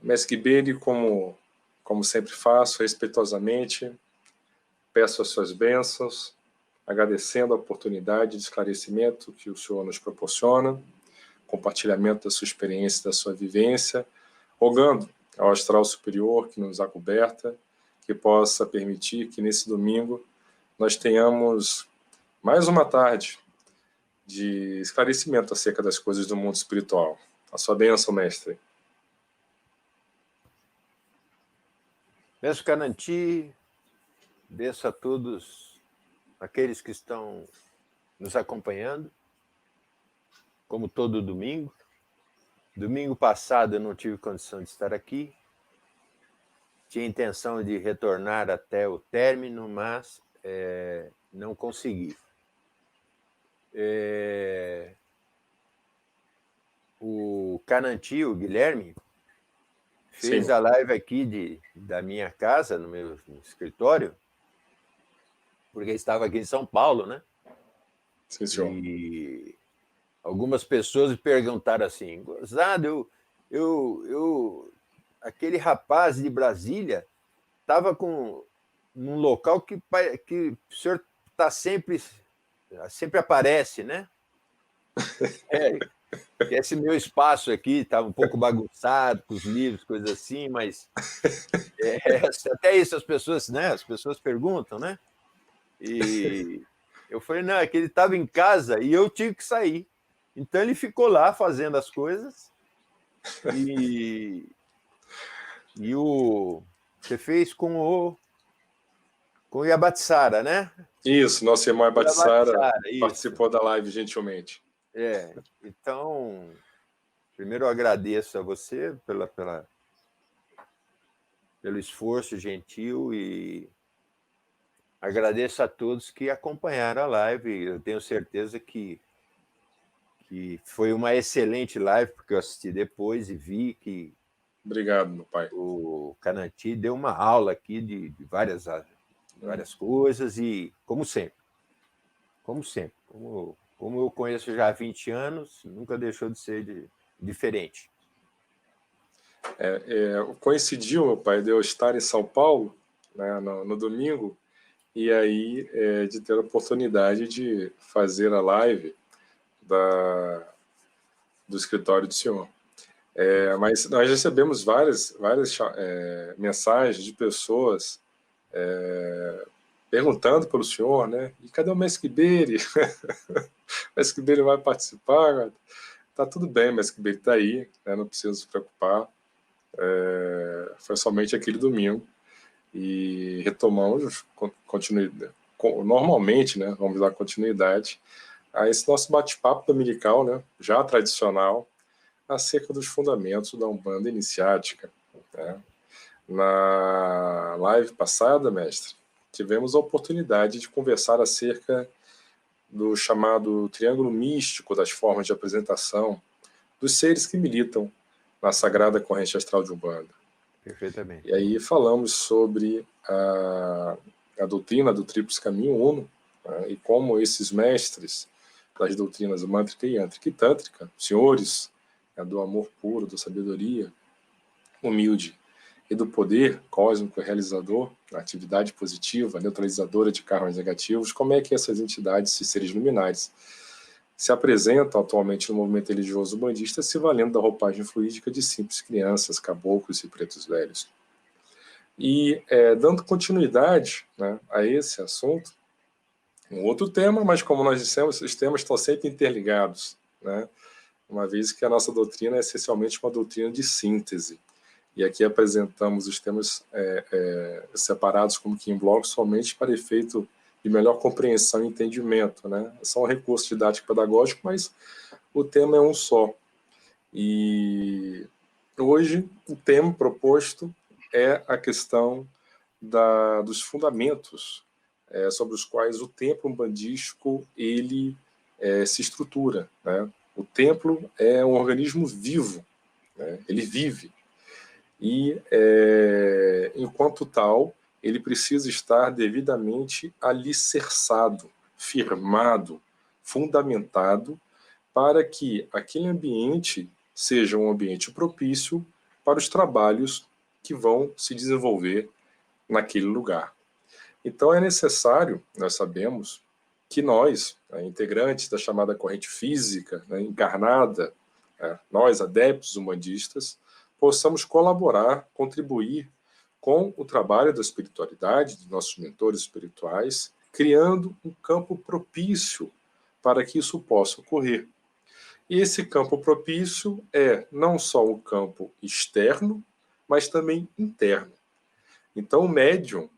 Mestre Guibeni, como sempre faço, respeitosamente, peço as suas bênçãos, agradecendo a oportunidade de esclarecimento que o senhor nos proporciona, compartilhamento da sua experiência, da sua vivência, rogando ao astral superior que nos acoberta, que possa permitir que nesse domingo nós tenhamos mais uma tarde de esclarecimento acerca das coisas do mundo espiritual. A sua bênção, mestre. Benção Cananti, benção a todos aqueles que estão nos acompanhando, como todo domingo. Domingo passado eu não tive condição de estar aqui, tinha intenção de retornar até o término, mas não consegui. O Cananti, o Guilherme, fez Sim. a live aqui da minha casa, no meu escritório, porque estava aqui em São Paulo, né? Sim, senhor. E algumas pessoas me perguntaram assim, Gozado, aquele rapaz de Brasília estava num local que o senhor está sempre aparece, né? Que esse meu espaço aqui estava um pouco bagunçado, com os livros, coisas assim, mas até isso as pessoas, né? As pessoas perguntam, né? E eu falei, não, é que ele estava em casa e eu tive que sair. Então ele ficou lá fazendo as coisas e você fez com o Yabatsara, né? Isso, nosso irmão Abatsara Isso. participou da live gentilmente. Então, primeiro eu agradeço a você pelo esforço gentil e agradeço a todos que acompanharam a live. Eu tenho certeza que foi uma excelente live, porque eu assisti depois e vi que Obrigado, meu pai. o Cananti deu uma aula aqui de várias coisas e, como eu conheço já há 20 anos, nunca deixou de ser diferente. Coincidiu, meu pai, de eu estar em São Paulo, né, no domingo, e aí de ter a oportunidade de fazer a live do escritório do senhor. Mas nós recebemos várias mensagens de pessoas perguntando pelo senhor, né? E cadê o Mestre Guibeni? O Mestre Guibeni vai participar? Tá tudo bem, o Mestre Guibeni está aí, né? Não precisa se preocupar. Foi somente aquele domingo e retomamos normalmente, né? Vamos dar continuidade a esse nosso bate-papo dominical, né? Já tradicional, acerca dos fundamentos da Umbanda iniciática. Né? Na live passada, mestre, tivemos a oportunidade de conversar acerca do chamado triângulo místico das formas de apresentação dos seres que militam na sagrada corrente astral de Umbanda. Perfeitamente. E aí falamos sobre a doutrina do Tríplice Caminho Uno, né, e como esses mestres das doutrinas mântrica e ântrica e tântrica, senhores, né, do amor puro, da sabedoria humilde e do poder cósmico realizador, a atividade positiva, neutralizadora de karmas negativos, como é que essas entidades, esses seres luminares, se apresentam atualmente no movimento religioso bandista, se valendo da roupagem fluídica de simples crianças, caboclos e pretos velhos. E dando continuidade, né, a esse assunto, um outro tema, mas como nós dissemos, os temas estão sempre interligados, né, uma vez que a nossa doutrina é essencialmente uma doutrina de síntese. E aqui apresentamos os temas separados como que em blocos somente para efeito de melhor compreensão e entendimento, né? São um recurso didático-pedagógico, mas o tema é um só. E hoje o tema proposto é a questão dos fundamentos sobre os quais o templo umbandístico ele se estrutura, né? O templo é um organismo vivo, né? Ele vive. E, enquanto tal, ele precisa estar devidamente alicerçado, firmado, fundamentado, para que aquele ambiente seja um ambiente propício para os trabalhos que vão se desenvolver naquele lugar. Então é necessário, nós sabemos, que nós, integrantes da chamada corrente física, encarnada, nós, adeptos humanistas, possamos colaborar, contribuir com o trabalho da espiritualidade, dos nossos mentores espirituais, criando um campo propício para que isso possa ocorrer. E esse campo propício é não só um campo externo, mas também interno. Então, o médium,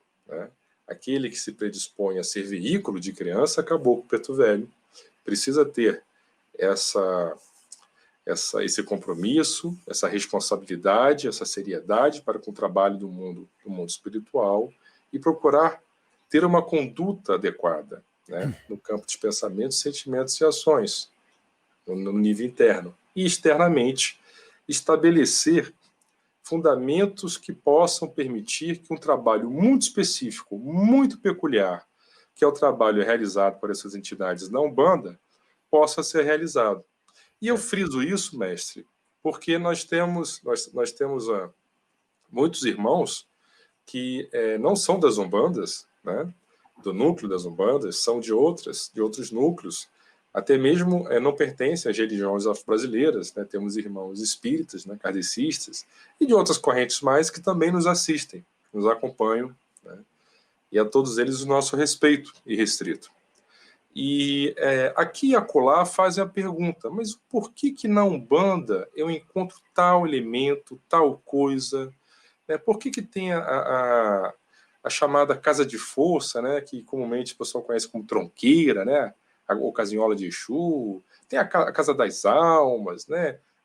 aquele que se predispõe a ser veículo de criança, caboclo, preto velho, precisa ter esse compromisso, essa responsabilidade, essa seriedade para com o trabalho do mundo espiritual e procurar ter uma conduta adequada, no campo dos pensamentos, sentimentos e ações, no nível interno. E externamente, estabelecer fundamentos que possam permitir que um trabalho muito específico, muito peculiar, que é o trabalho realizado por essas entidades na Umbanda, possa ser realizado. E eu friso isso, mestre, porque nós temos muitos irmãos que não são das Umbandas, do núcleo das Umbandas, são de outros núcleos, até mesmo não pertencem às religiões afro-brasileiras, temos irmãos espíritas, kardecistas, e de outras correntes mais que também nos assistem, nos acompanham, e a todos eles o nosso respeito irrestrito. E aqui e acolá fazem a pergunta, mas por que na Umbanda eu encontro tal elemento, tal coisa? Por que tem a chamada casa de força, que comumente o pessoal conhece como tronqueira, a casinhola de Exu, tem a casa das almas,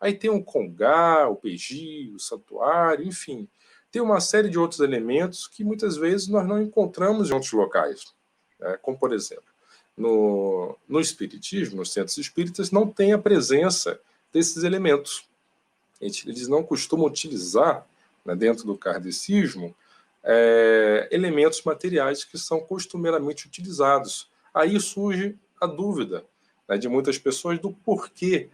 aí tem o congá, o peji, o santuário, enfim, tem uma série de outros elementos que muitas vezes nós não encontramos em outros locais, como por exemplo, no espiritismo, nos centros espíritas, não tem a presença desses elementos. Eles não costumam utilizar, dentro do kardecismo, elementos materiais que são costumeiramente utilizados. Aí surge a dúvida de muitas pessoas do porquê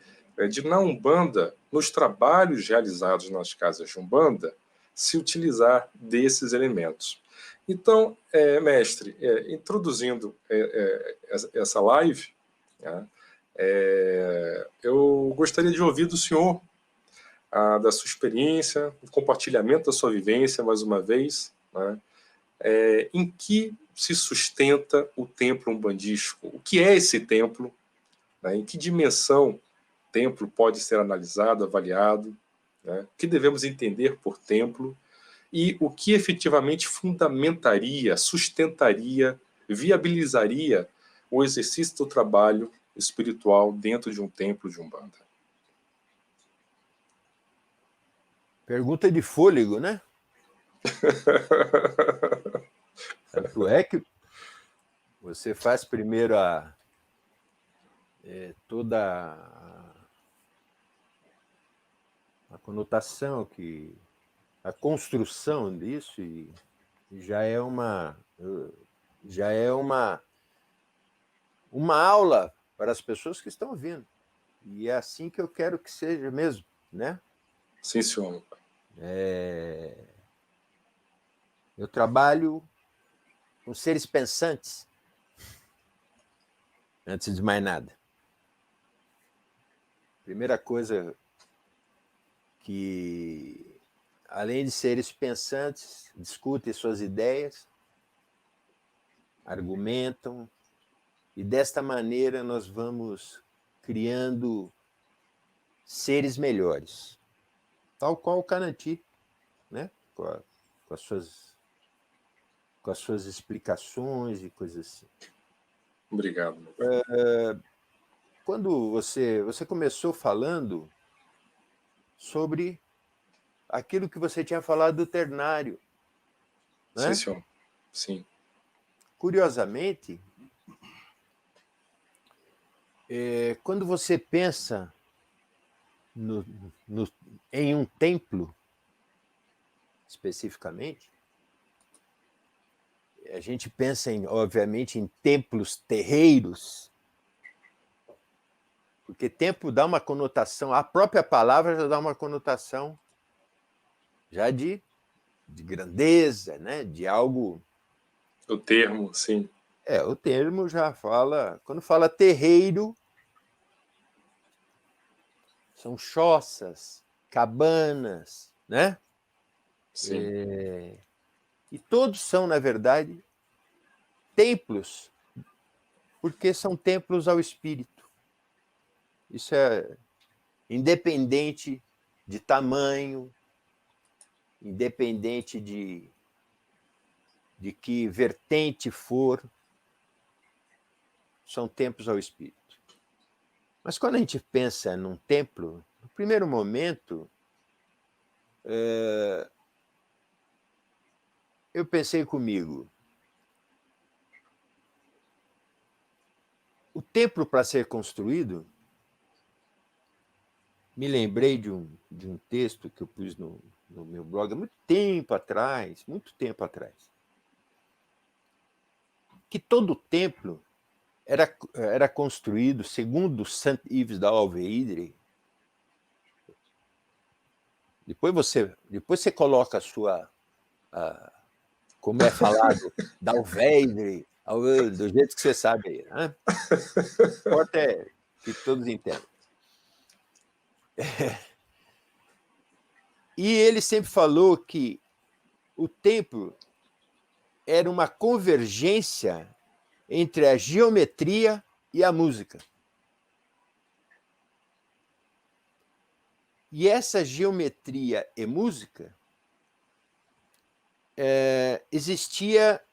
de na Umbanda, nos trabalhos realizados nas casas de Umbanda, se utilizar desses elementos. Então, mestre, introduzindo essa live, eu gostaria de ouvir do senhor, da sua experiência, o compartilhamento da sua vivência, mais uma vez, em que se sustenta o templo umbandístico? O que é esse templo? Em que dimensão o templo pode ser analisado, avaliado? O que devemos entender por templo? E o que efetivamente fundamentaria, sustentaria, viabilizaria o exercício do trabalho espiritual dentro de um templo de Umbanda? Pergunta de fôlego, né? Tanto é que você faz primeiro toda a conotação, a construção disso, e já é uma aula para as pessoas que estão ouvindo. E é assim que eu quero que seja mesmo, né? Sim, senhor. Eu trabalho com seres pensantes, antes de mais nada. Primeira coisa que, além de seres pensantes, discutem suas ideias, argumentam, e desta maneira nós vamos criando seres melhores, tal qual o Cananti, né? com as suas explicações e coisas assim. Obrigado. Quando você começou falando sobre aquilo que você tinha falado do ternário, né? Sim, senhor. Sim. Curiosamente, quando você pensa em um templo, especificamente, a gente pensa, obviamente, em templos terreiros, porque templo dá uma conotação, a própria palavra já dá uma conotação já de grandeza, né? De algo... O termo, sim. O termo já fala... Quando fala terreiro, são choças, cabanas, né? Sim. E todos são, na verdade, templos, porque são templos ao espírito. Isso é independente de tamanho, independente de que vertente for, são templos ao espírito. Mas quando a gente pensa num templo, no primeiro momento, eu pensei comigo, o templo para ser construído, me lembrei de um texto que eu pus no meu blog há muito tempo atrás, que todo templo era construído, segundo Saint Yves da Alveidre. Depois você coloca a sua, como é falado, da Alveidre, do jeito que você sabe aí, né? O importa é que todos entendam. E ele sempre falou que o templo era uma convergência entre a geometria e a música. E essa geometria e música existia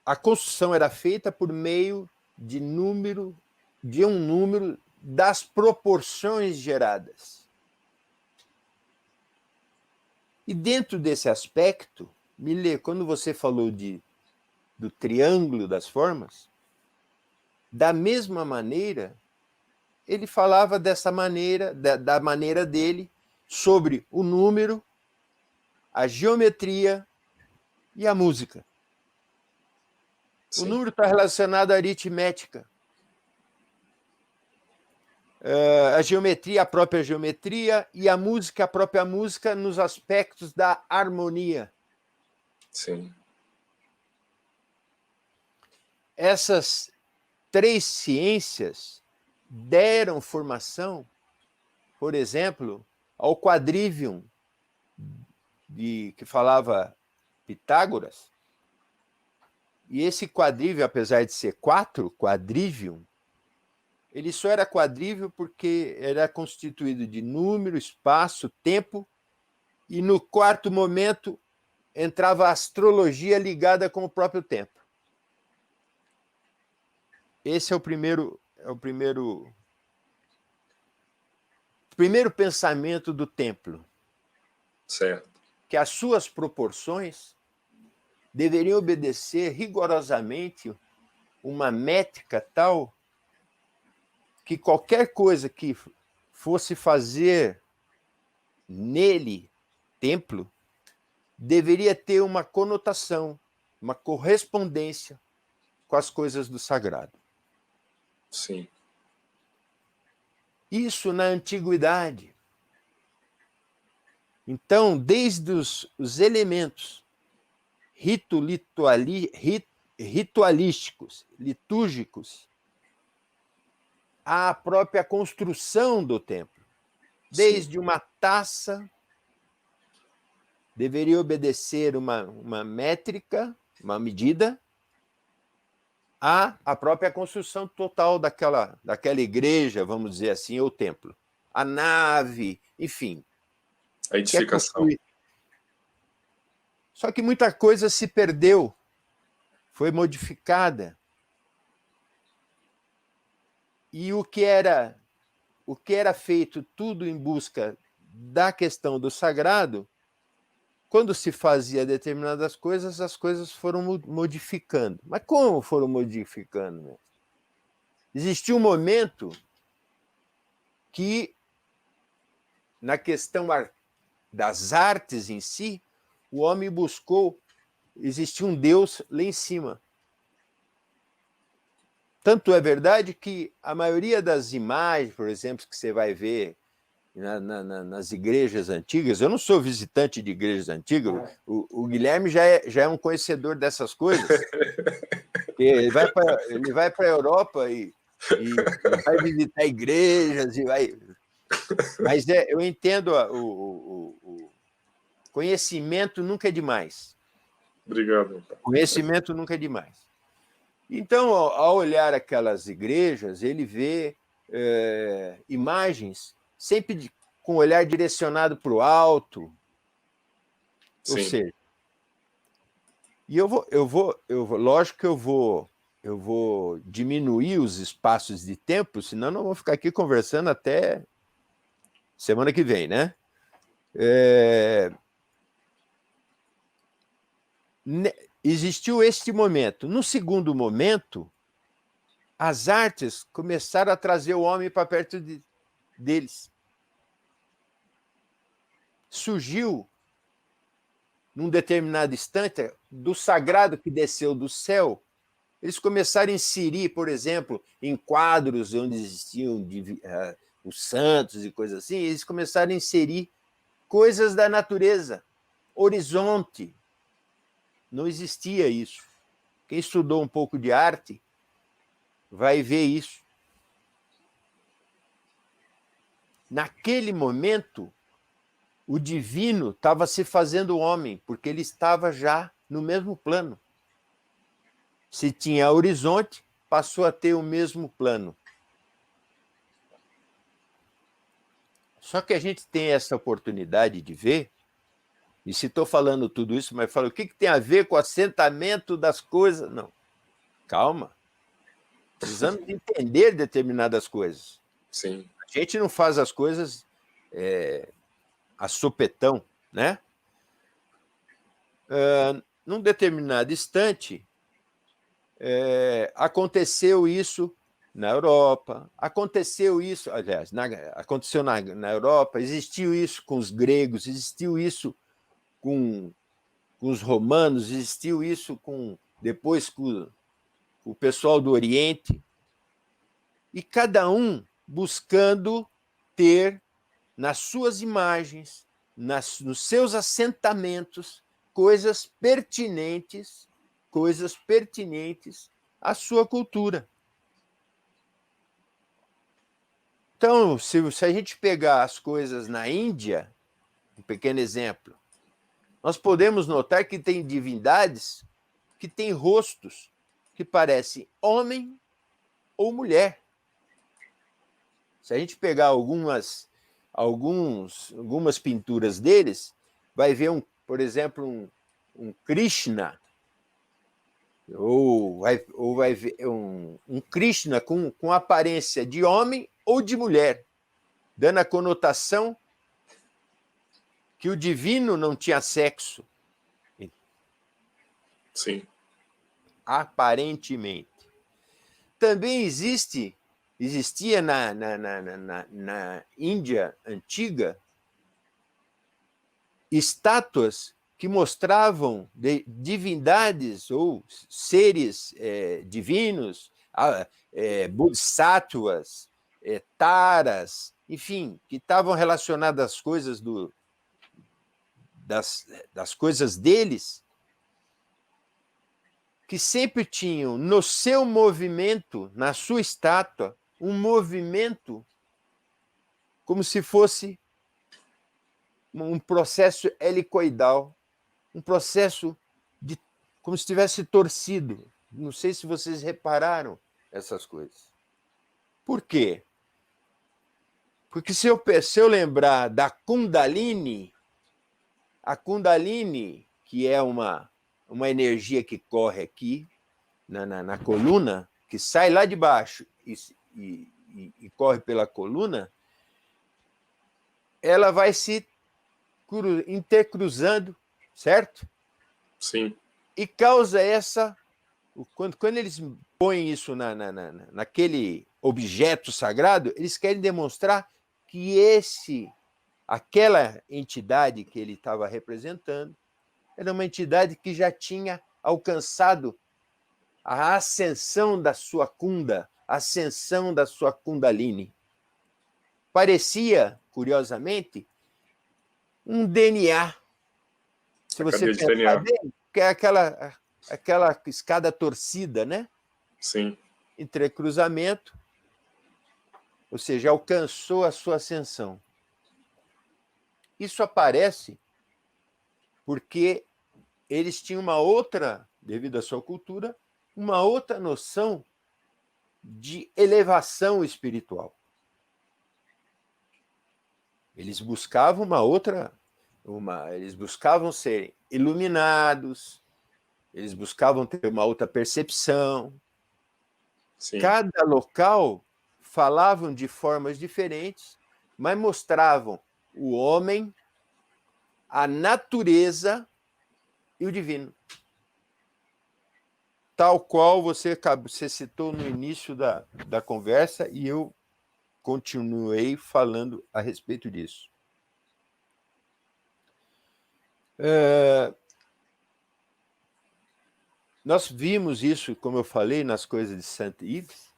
a construção era feita por meio de um número das proporções geradas. E dentro desse aspecto, quando você falou do triângulo das formas, da mesma maneira, ele falava dessa maneira, da maneira dele, sobre o número, a geometria e a música. Sim. O número está relacionado à aritmética. A geometria, a própria geometria, e a música, a própria música, nos aspectos da harmonia. Sim. Essas três ciências deram formação, por exemplo, ao quadrivium, que falava Pitágoras. E esse quadrivium, apesar de ser 4, quadrivium, ele só era quadrivium porque era constituído de número, espaço, tempo, e no quarto momento entrava a astrologia ligada com o próprio tempo. Esse é o primeiro pensamento do templo. Certo. Que as suas proporções deveriam obedecer rigorosamente uma métrica tal que qualquer coisa que fosse fazer nele, templo, deveria ter uma conotação, uma correspondência com as coisas do sagrado. Sim. Isso na antiguidade. Então, desde os elementos ritualísticos, litúrgicos, à própria construção do templo. Desde Sim. Uma taça, deveria obedecer uma métrica, uma medida, à própria construção total daquela igreja, vamos dizer assim, ou templo. A nave, enfim. A edificação. Só que muita coisa se perdeu, foi modificada. E o que era feito tudo em busca da questão do sagrado, quando se fazia determinadas coisas, as coisas foram modificando. Mas como foram modificando? Né? Existiu um momento que, na questão das artes em si, o homem buscou, existia um Deus lá em cima. Tanto é verdade que a maioria das imagens, por exemplo, que você vai ver nas igrejas antigas. Eu não sou visitante de igrejas antigas, o Guilherme já é um conhecedor dessas coisas. Ele vai para a Europa e vai visitar igrejas e vai. Mas eu entendo o conhecimento nunca é demais. Obrigado. Conhecimento nunca é demais. Então, ao olhar aquelas igrejas, ele vê imagens sempre com o olhar direcionado para o alto. Sim. Ou seja, e lógico que eu vou diminuir os espaços de tempo, senão não vou ficar aqui conversando até semana que vem, né? Existiu este momento. No segundo momento, as artes começaram a trazer o homem para perto deles. Surgiu, num determinado instante, do sagrado que desceu do céu. Eles começaram a inserir, por exemplo, em quadros onde existiam os santos e coisas assim, eles começaram a inserir coisas da natureza, horizonte. Não existia isso. Quem estudou um pouco de arte vai ver isso. Naquele momento, o divino estava se fazendo homem, porque ele estava já no mesmo plano. Se tinha horizonte, passou a ter o mesmo plano. Só que a gente tem essa oportunidade de ver, e se estou falando tudo isso, mas falo, o que tem a ver com o assentamento das coisas? Não, calma. Precisamos entender determinadas coisas. Sim. A gente não faz as coisas a sopetão, né? Num determinado instante, aconteceu isso na Europa, aconteceu isso, aliás, aconteceu na Europa, existiu isso com os gregos, existiu isso com os romanos, existiu isso depois com o pessoal do Oriente, e cada um buscando ter nas suas imagens, nos seus assentamentos, coisas pertinentes à sua cultura. Então, se a gente pegar as coisas na Índia, um pequeno exemplo, nós podemos notar que tem divindades que têm rostos que parecem homem ou mulher. Se a gente pegar algumas pinturas deles, vai ver, por exemplo, um Krishna, ou vai ver um Krishna com aparência de homem ou de mulher, dando a conotação que o divino não tinha sexo. Sim. Aparentemente. Também existia na Índia antiga estátuas que mostravam divindades ou seres divinos, bodhisattvas, taras, enfim, que estavam relacionadas às coisas das coisas deles, que sempre tinham no seu movimento, na sua estátua, um movimento como se fosse um processo helicoidal, um processo como se tivesse torcido. Não sei se vocês repararam essas coisas. Por quê? Porque se eu lembrar da Kundalini, a Kundalini, que é uma energia que corre aqui na coluna, que sai lá de baixo e corre pela coluna, ela vai se intercruzando, certo? Sim. E causa quando eles põem isso naquele objeto sagrado, eles querem demonstrar que aquela entidade que ele estava representando era uma entidade que já tinha alcançado a ascensão da sua Kunda, a ascensão da sua Kundalini. Parecia curiosamente, um DNA. Se você cadeia de pensar DNA. bem, que é aquela escada torcida, né? Sim, Entrecruzamento, ou seja, alcançou a sua ascensão. Isso aparece porque eles tinham uma outra, devido à sua cultura, uma outra noção de elevação espiritual. Eles buscavam eles buscavam serem iluminados, eles buscavam ter uma outra percepção. sim, Cada local falavam de formas diferentes, mas mostravam o homem, a natureza e o divino. Tal qual você citou no início da conversa, e eu continuei falando a respeito disso. Nós vimos isso, como eu falei, nas coisas de Saint-Yves,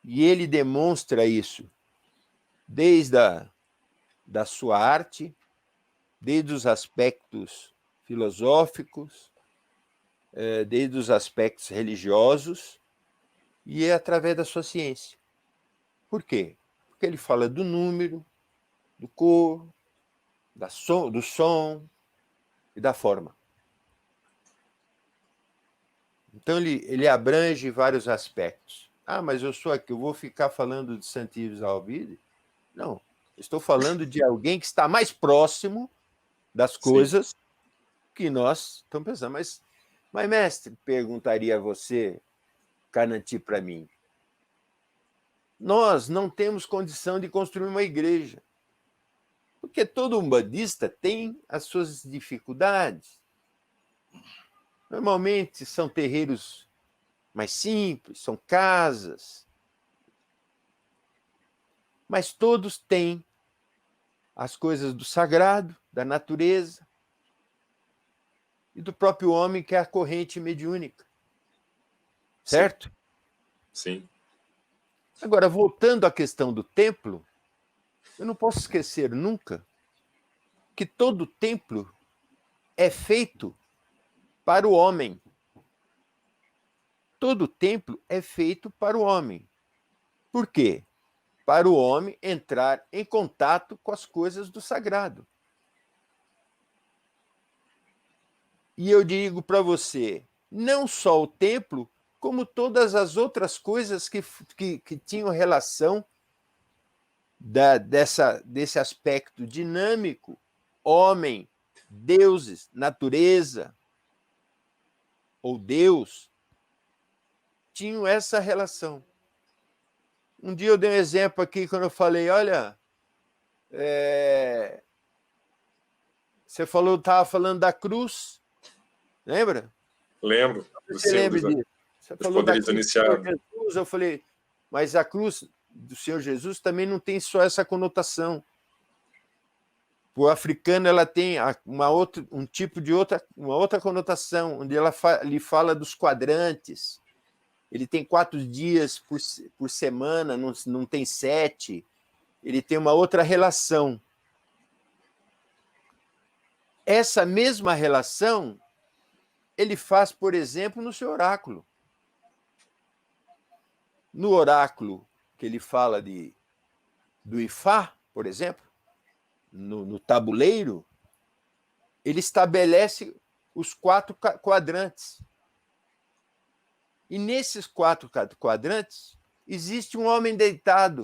e ele demonstra isso desde da sua arte, desde os aspectos filosóficos, desde os aspectos religiosos, e é através da sua ciência. Por quê? Porque ele fala do número, do cor, do som e da forma. Então ele abrange vários aspectos. Ah, mas eu vou ficar falando de Saint-Yves Alvide? Não, estou falando de alguém que está mais próximo das coisas sim. que nós estamos pensando. Mas mestre, perguntaria você, Cananti, para mim, nós não temos condição de construir uma igreja, porque todo umbandista tem as suas dificuldades. Normalmente são terreiros mais simples, são casas, mas todos têm as coisas do sagrado, da natureza e do próprio homem, que é a corrente mediúnica. Certo? Sim. Agora, voltando à questão do templo, eu não posso esquecer nunca que todo templo é feito para o homem. Todo templo é feito para o homem. Por quê? Para o homem entrar em contato com as coisas do sagrado. E eu digo para você, não só o templo, como todas as outras coisas que tinham relação desse aspecto dinâmico, homem, deuses, natureza, ou Deus, tinham essa relação. Um dia eu dei um exemplo aqui, quando eu falei, olha, você estava falando da cruz, lembra? Lembro dos Você lembra símbolos, disso? Você dos falou da poderes cruz do Senhor iniciados. Jesus, eu falei, mas a cruz do Senhor Jesus também não tem só essa conotação. Para o africano, ela tem uma outra conotação, onde lhe fala dos quadrantes. Ele tem 4 dias por semana, não tem 7. Ele tem uma outra relação. Essa mesma relação ele faz, por exemplo, no seu oráculo. No oráculo que ele fala do Ifá, por exemplo, no tabuleiro, ele estabelece os 4 quadrantes. E nesses 4 quadrantes, existe um homem deitado.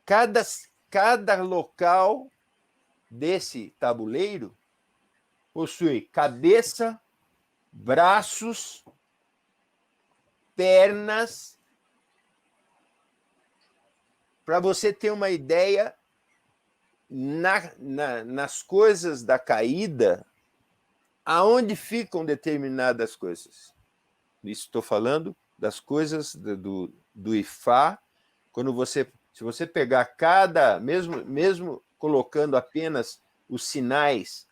Cada local desse tabuleiro possui cabeça, braços, pernas. Para você ter uma ideia, nas coisas da caída, aonde ficam determinadas coisas? Isso estou falando das coisas do Ifá. Se você pegar mesmo colocando apenas os sinais,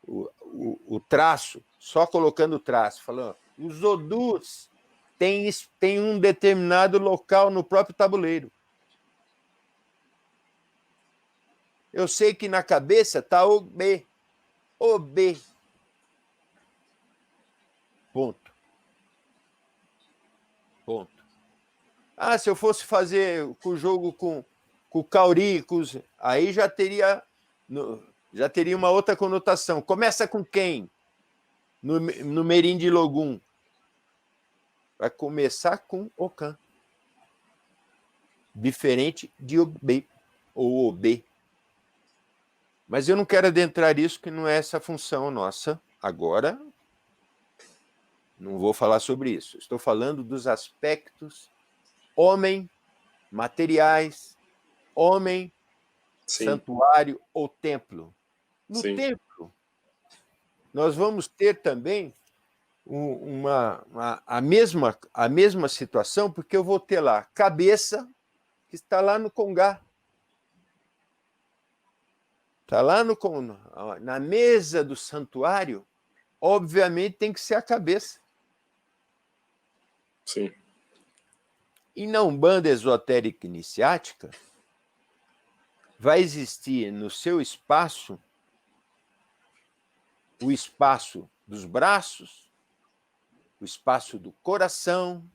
o traço, só colocando o traço, falando, os Odus têm um determinado local no próprio tabuleiro. Eu sei que na cabeça está o B. O B. Ponto. Ponto. Ah, se eu fosse fazer o jogo com o Cauri, aí já teria uma outra conotação. Começa com quem? No Merim de Logum. Vai começar com Ocan. Diferente de OB, ou OB. Mas eu não quero adentrar isso, que não é essa a função nossa. Agora, não vou falar sobre isso. Estou falando dos aspectos homem, materiais, homem, Sim. santuário ou templo. No Sim. templo, nós vamos ter também a mesma situação, porque eu vou ter lá cabeça, que está lá no Congá. Está lá na mesa do santuário, obviamente tem que ser a cabeça. Sim. E na Umbanda esotérica iniciática, vai existir no seu espaço o espaço dos braços, o espaço do coração,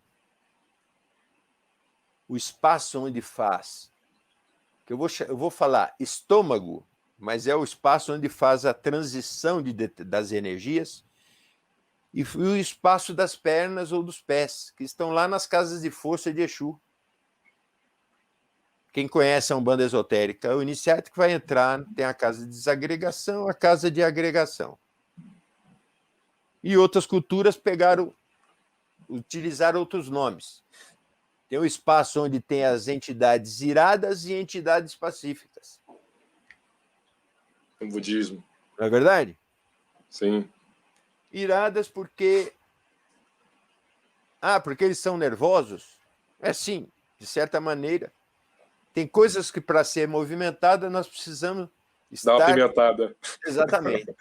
o espaço onde faz, que eu vou falar estômago, mas é o espaço onde faz a transição das energias, e o espaço das pernas ou dos pés, que estão lá nas casas de força de Exu. Quem conhece a Umbanda esotérica, o iniciático vai entrar, tem a casa de desagregação, a casa de agregação. E outras culturas utilizaram outros nomes. Tem um espaço onde tem as entidades iradas e entidades pacíficas. O budismo. Não é verdade? Sim. Iradas porque eles são nervosos? É sim, de certa maneira. Tem coisas que, para ser movimentada, nós precisamos estar... Dá uma pimentada. Exatamente.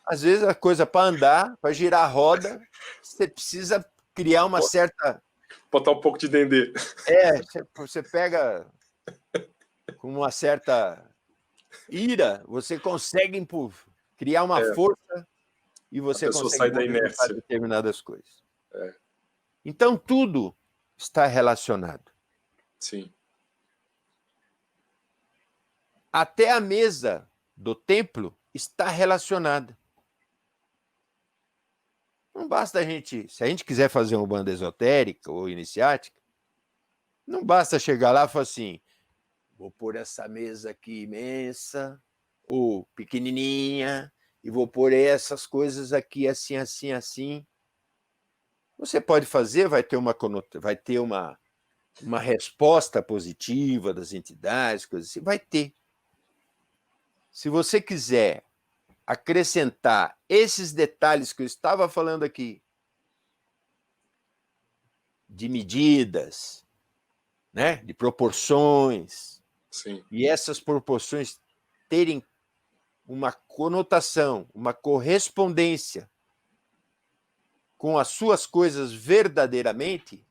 Às vezes, a coisa para andar, para girar a roda, você precisa criar uma certa... Botar um pouco de dendê. Você pega com uma certa ira, você consegue criar uma força e você consegue sai da inércia. determinadas coisas. Então, tudo está relacionado. Sim. Até a mesa do templo está relacionada. Não basta se a gente quiser fazer uma banda esotérica ou iniciática, não basta chegar lá e falar assim, vou pôr essa mesa aqui imensa, ou pequenininha, e vou pôr essas coisas aqui assim, assim, assim. Você pode fazer, vai ter uma resposta positiva das entidades, coisas assim, vai ter. Se você quiser acrescentar esses detalhes que eu estava falando aqui, de medidas, né, de proporções, Sim. e essas proporções terem uma conotação, uma correspondência com as suas coisas verdadeiramente,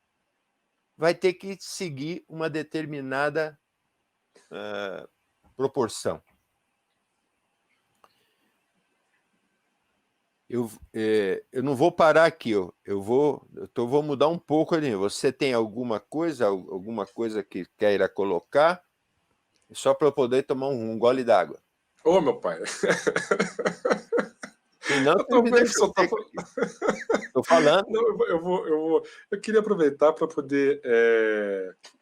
vai ter que seguir uma determinada proporção. Eu não vou parar aqui, eu vou mudar um pouco ali. Você tem alguma coisa que queira colocar? Só para eu poder tomar um gole d'água. Ô, meu pai. Senão, eu tô vendo que só tá... Estou falando. Não, eu queria aproveitar para poder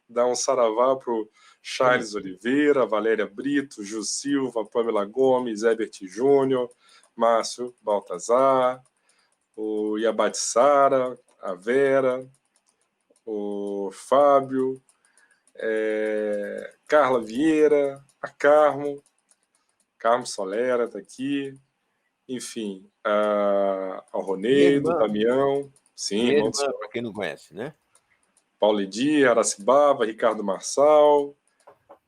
dar um saravá para o Charles Oliveira, Valéria Brito, Ju Silva, Pamela Gomes, Herbert Júnior, Márcio Baltazar, o Yabate Sara, a Vera, o Fábio, Carla Vieira, a Carmo Solera está aqui, enfim, ao Ronedo, Damião, sim, irmã, para quem não conhece, né? Paulo Edir, Aracibaba, Ricardo Marçal,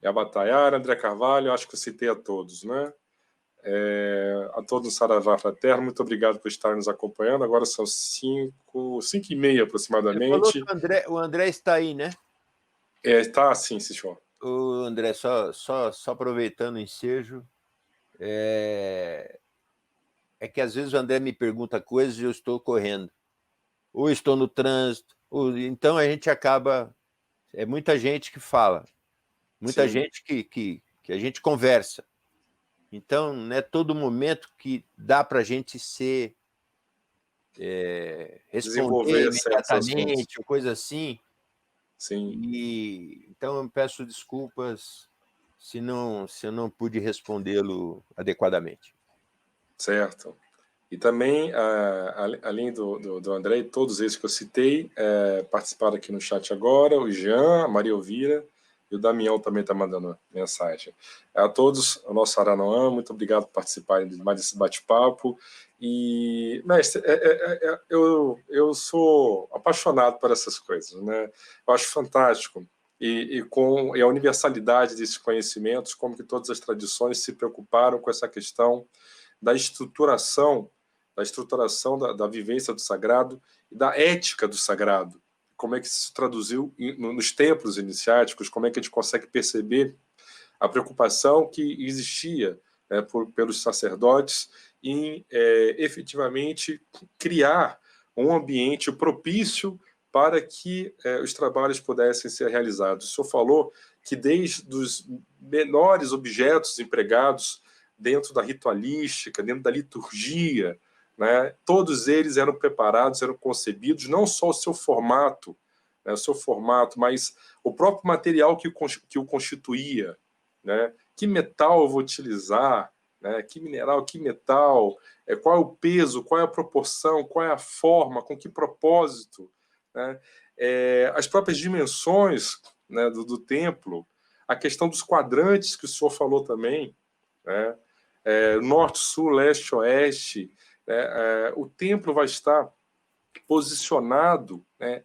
Yabatayara, André Carvalho, acho que eu citei a todos, né? A todos no Saravá Fraterno, muito obrigado por estarem nos acompanhando. Agora são 5h30 aproximadamente. Você falou que o André está aí, né? Tá, sim, senhor. André, só aproveitando o ensejo, é que às vezes o André me pergunta coisas e eu estou correndo, ou estou no trânsito, então a gente acaba... É muita gente que fala, muita Sim, gente que a gente conversa. Então, não é todo momento que dá para a gente responder desenvolver certos assuntos. imediatamente, ou coisa assim. Sim, Então, eu peço desculpas se eu não pude respondê-lo adequadamente. certo. E também, além do André e todos esses que eu citei, participaram aqui no chat agora, o Jean, a Maria Elvira e o Damião também está mandando mensagem. A todos, o nosso Aranoã, muito obrigado por participarem de mais desse bate-papo. E, mestre, eu sou apaixonado por essas coisas, né? Eu acho fantástico. E a universalidade desses conhecimentos, como que todas as tradições se preocuparam com essa questão da estruturação da vivência do sagrado e da ética do sagrado. Como é que isso se traduziu nos templos iniciáticos, como é que a gente consegue perceber a preocupação que existia pelos sacerdotes em efetivamente criar um ambiente propício para que os trabalhos pudessem ser realizados. O senhor falou que desde os menores objetos empregados dentro da ritualística, dentro da liturgia, né, todos eles eram preparados, eram concebidos, não só o seu formato, né, mas o próprio material que o constituía, né? Que metal eu vou utilizar, né? Que mineral, que metal, qual é o peso, qual é a proporção, qual é a forma, com que propósito, né? As próprias dimensões, né, do templo, a questão dos quadrantes que o senhor falou também, né? Norte, sul, leste, oeste, né? O templo vai estar posicionado, né,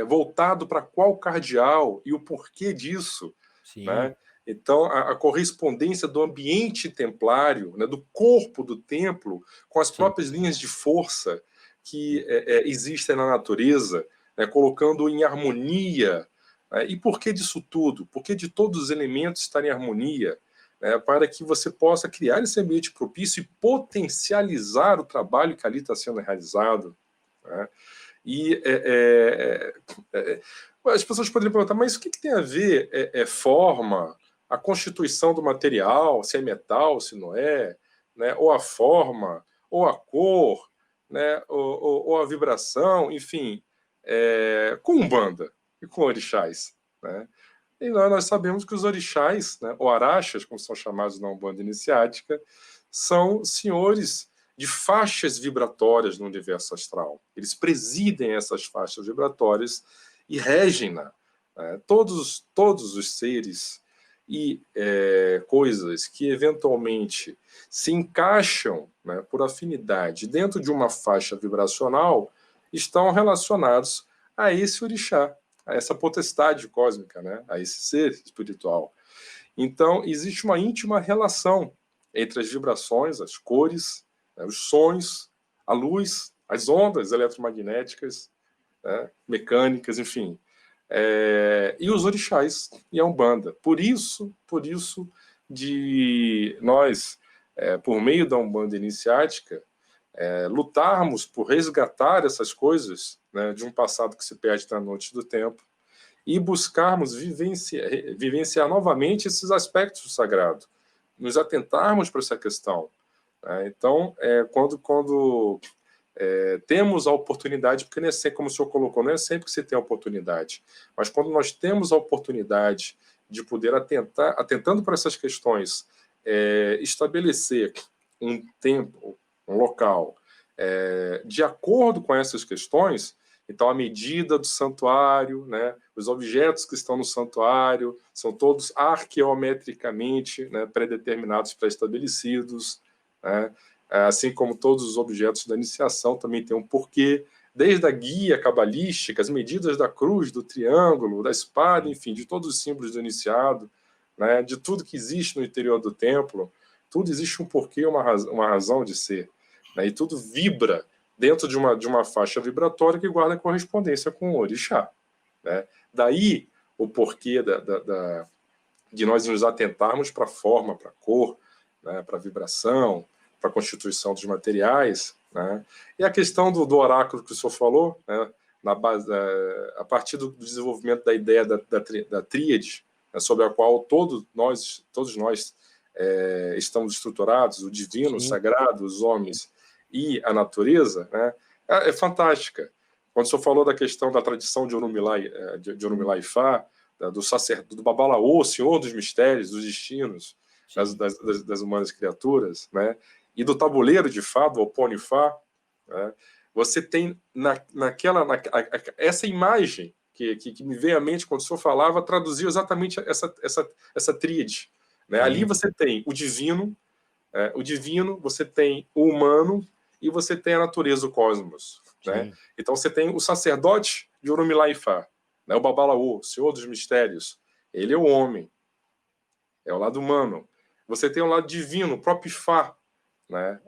voltado para qual cardeal e o porquê disso, Sim, né? Então, a correspondência do ambiente templário, né, do corpo do templo, com as sim. próprias linhas de força que existem na natureza, né, colocando em harmonia. Né? E por que disso tudo? Por que de todos os elementos estarem em harmonia? Né, para que você possa criar esse ambiente propício e potencializar o trabalho que ali está sendo realizado. Né? E as pessoas poderiam perguntar, mas o que tem a ver forma, a constituição do material, se é metal, se não é, né? Ou a forma, ou a cor, né? Ou a vibração, enfim, com Umbanda e com orixás, né? E nós sabemos que os orixás, né, ou araxas, como são chamados na Umbanda iniciática, são senhores de faixas vibratórias no universo astral. Eles presidem essas faixas vibratórias e regem-na. Todos os seres e coisas que eventualmente se encaixam, né, por afinidade dentro de uma faixa vibracional estão relacionados a esse orixá, a essa potestade cósmica, né, a esse ser espiritual. Então, existe uma íntima relação entre as vibrações, as cores, né, os sons, a luz, as ondas eletromagnéticas, né, mecânicas, enfim, e os orixás e a Umbanda. Por isso de nós, por meio da Umbanda iniciática, lutarmos por resgatar essas coisas, né, de um passado que se perde na noite do tempo, e buscarmos vivenciar novamente esses aspectos do sagrado, nos atentarmos para essa questão. Né? Então, quando temos a oportunidade, porque não é sempre, como o senhor colocou, não é sempre que você tem a oportunidade, mas quando nós temos a oportunidade de poder atentando para essas questões, estabelecer um tempo, um local, de acordo com essas questões, então a medida do santuário, né, os objetos que estão no santuário são todos arqueometricamente, né, predeterminados, pré-estabelecidos, né, assim como todos os objetos da iniciação também têm um porquê, desde a guia cabalística, as medidas da cruz, do triângulo, da espada, enfim, de todos os símbolos do iniciado, né, de tudo que existe no interior do templo, tudo existe um porquê, uma razão de ser. Né, e tudo vibra dentro de uma faixa vibratória que guarda correspondência com o orixá. Né? Daí o porquê de nós nos atentarmos para a forma, para a cor, né, para a vibração, para a constituição dos materiais, né? E a questão do oráculo que o senhor falou, né, na base, a partir do desenvolvimento da ideia da tríade, né, sobre a qual todos nós estamos estruturados, o divino, o sagrado, os homens e a natureza, né, é fantástica. Quando o senhor falou da questão da tradição de Orunmila Ifá, do sacerdote, do Babalaô, senhor dos mistérios, dos destinos das humanas criaturas, né, e do tabuleiro de Fá, do Oponifá, né, você tem essa imagem que me veio à mente quando o senhor falava, traduziu exatamente essa tríade. Né? Ali você tem o divino, você tem o humano e você tem a natureza, o cosmos. Né? Então você tem o sacerdote de Orunmila Ifá, né? O Babalaô, senhor dos mistérios. Ele é o homem, é o lado humano. Você tem o lado divino, o próprio Ifá, né?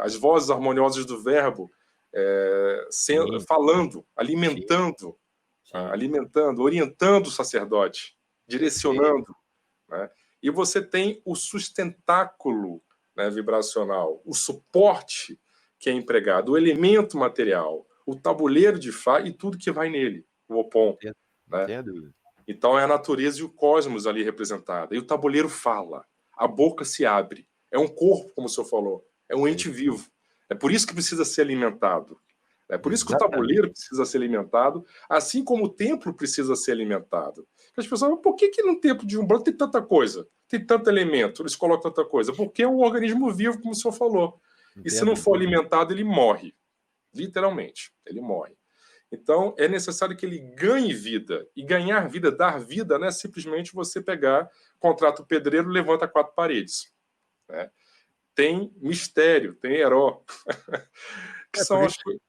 As vozes harmoniosas do verbo, falando, alimentando, orientando o sacerdote, direcionando. Né? E você tem o sustentáculo, né, vibracional, o suporte que é empregado, o elemento material, o tabuleiro de Fá e tudo que vai nele, o Opon. Né? Então é a natureza e o cosmos ali representada. E o tabuleiro fala, a boca se abre. É um corpo, como o senhor falou, é um ente vivo. É por isso que precisa ser alimentado. É por isso que o tabuleiro precisa ser alimentado, assim como o templo precisa ser alimentado. As pessoas falam, por que no templo de Umbanda tem tanta coisa? Tem tanto elemento, eles colocam tanta coisa? Porque é um organismo vivo, como o senhor falou. E se não for alimentado, ele morre. Literalmente, ele morre. Então, é necessário que ele ganhe vida. E ganhar vida, dar vida, não é simplesmente você pegar, contrata o pedreiro, levanta 4 paredes. Né? Tem mistério, tem heró. Que são as coisas.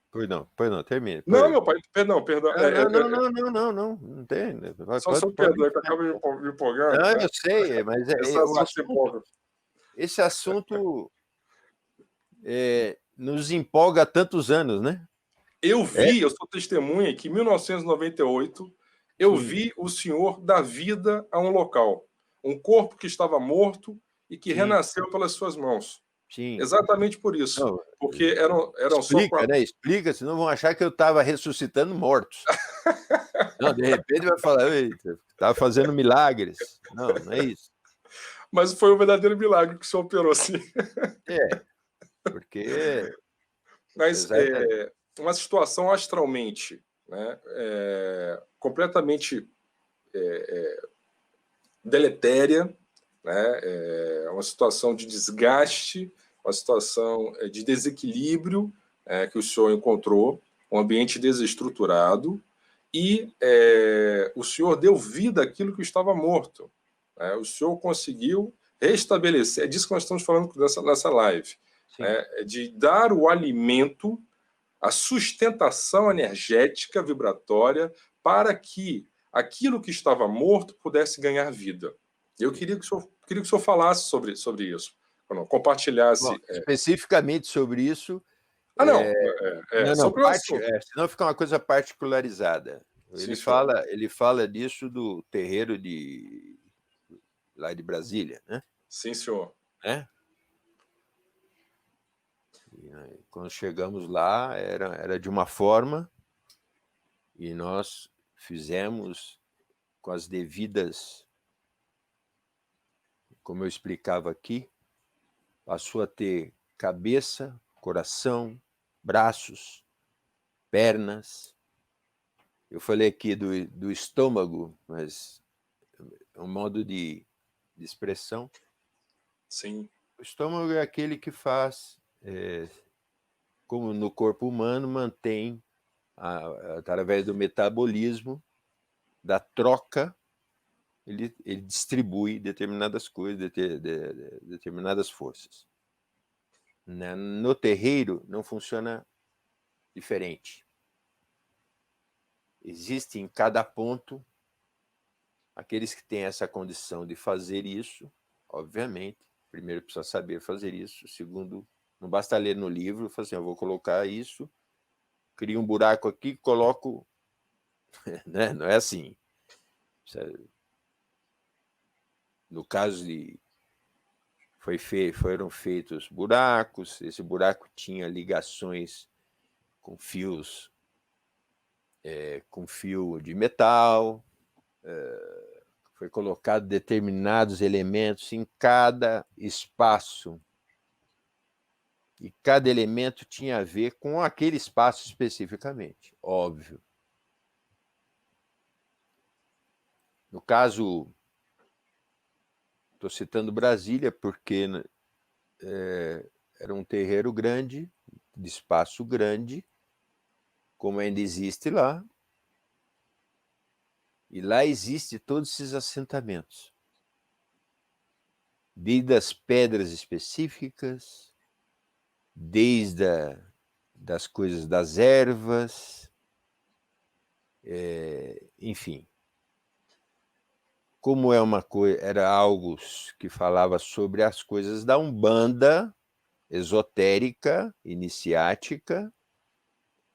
Pois não, termine. Não, meu pai, perdão. Não tem. Só perdão, que acaba me empolgando. Não, eu sei, mas esse assunto nos empolga há tantos anos, né? Eu sou testemunha que em 1998 eu vi o senhor dar vida a um local. Um corpo que estava morto e que renasceu pelas suas mãos. Sim. Exatamente por isso. Não, porque eram explica, só... né? Explica, senão vão achar que eu estava ressuscitando mortos. Não, de repente vai falar, estava fazendo milagres. Não, não é isso. Mas foi um verdadeiro milagre que o senhor operou, sim. Porque... Mas uma situação astralmente, né, completamente deletéria, né, uma situação de desgaste, uma situação de desequilíbrio que o senhor encontrou, um ambiente desestruturado, e o senhor deu vida àquilo que estava morto. Né? O senhor conseguiu restabelecer, é disso que nós estamos falando nessa live, de dar o alimento, a sustentação energética, vibratória, para que aquilo que estava morto pudesse ganhar vida. Eu queria que o senhor falasse sobre isso, compartilhasse. Bom, especificamente sobre isso. Senão fica uma coisa particularizada. Ele fala disso do terreiro lá de Brasília, né? Sim, senhor. Quando chegamos lá, era de uma forma, e nós fizemos com as devidas, como eu explicava aqui, passou a ter cabeça, coração, braços, pernas. Eu falei aqui do estômago, mas é um modo de expressão. Sim. O estômago é aquele que faz, como no corpo humano, mantém, através do metabolismo, da troca, ele distribui determinadas coisas, determinadas forças. No terreiro não funciona diferente. Existe em cada ponto aqueles que têm essa condição de fazer isso, obviamente. Primeiro precisa saber fazer isso. Segundo, não basta ler no livro, falar assim, eu vou colocar isso, crio um buraco aqui, coloco... Né? Não é assim. no caso foram feitos buracos, esse buraco tinha ligações com fios, com fio de metal, foi colocado determinados elementos em cada espaço, e cada elemento tinha a ver com aquele espaço especificamente, óbvio. No caso, estou citando Brasília porque era um terreiro grande, de espaço grande, como ainda existe lá, e lá existe todos esses assentamentos, desde as pedras específicas, desde das coisas das ervas, enfim. Como era algo que falava sobre as coisas da Umbanda, esotérica, iniciática,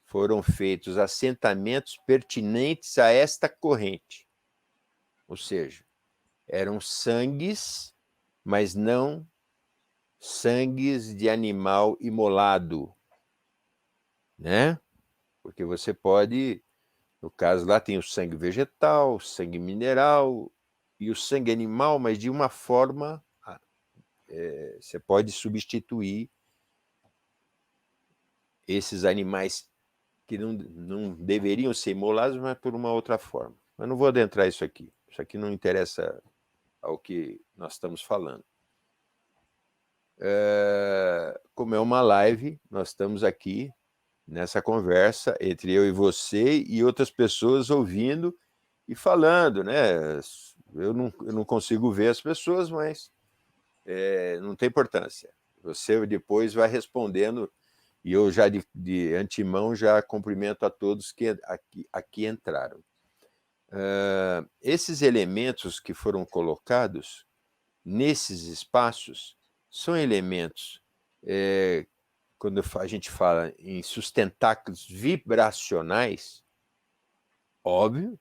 foram feitos assentamentos pertinentes a esta corrente. Ou seja, eram sangues, mas não sangues de animal imolado, né? Porque você pode, no caso lá tem o sangue vegetal, o sangue mineral e o sangue animal, mas de uma forma, você pode substituir esses animais que não deveriam ser imolados, mas por uma outra forma. Mas não vou adentrar isso aqui. Isso aqui não interessa ao que nós estamos falando. Como é uma live, nós estamos aqui nessa conversa entre eu e você e outras pessoas ouvindo e falando, né? Eu não consigo ver as pessoas, mas não tem importância. Você depois vai respondendo, e eu já de antemão já cumprimento a todos que aqui entraram. Esses elementos que foram colocados nesses espaços são elementos, quando a gente fala em sustentáculos vibracionais, óbvio,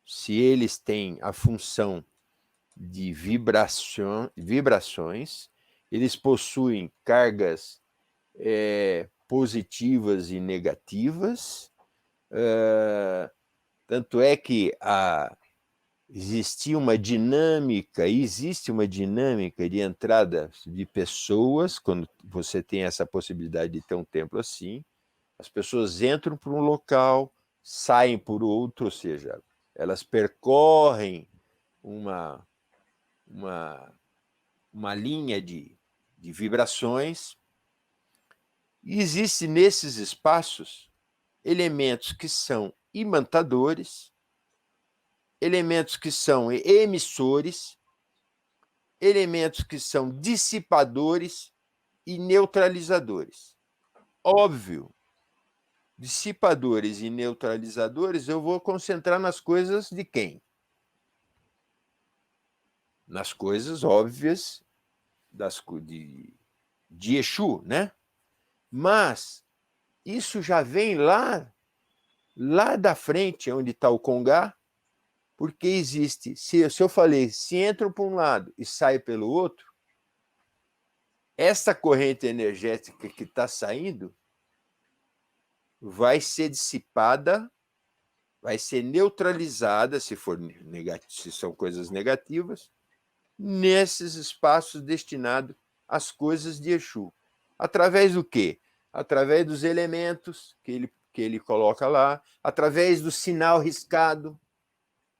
se eles têm a função de vibrações, eles possuem cargas positivas e negativas, tanto é que existe uma dinâmica de entrada de pessoas, quando você tem essa possibilidade de ter um templo assim, as pessoas entram por um local, saem por outro, ou seja, elas percorrem uma linha de vibrações, e existe nesses espaços elementos que são imantadores, elementos que são emissores, elementos que são dissipadores e neutralizadores. Óbvio, dissipadores e neutralizadores eu vou concentrar nas coisas de quem? Nas coisas óbvias de Exu, né? Mas isso já vem lá da frente, onde está o Congá, porque existe, se eu falei, se entra por um lado e sai pelo outro, essa corrente energética que está saindo vai ser dissipada, vai ser neutralizada, se são coisas negativas, nesses espaços destinados às coisas de Exu. Através do quê? Através dos elementos que ele coloca lá, através do sinal riscado,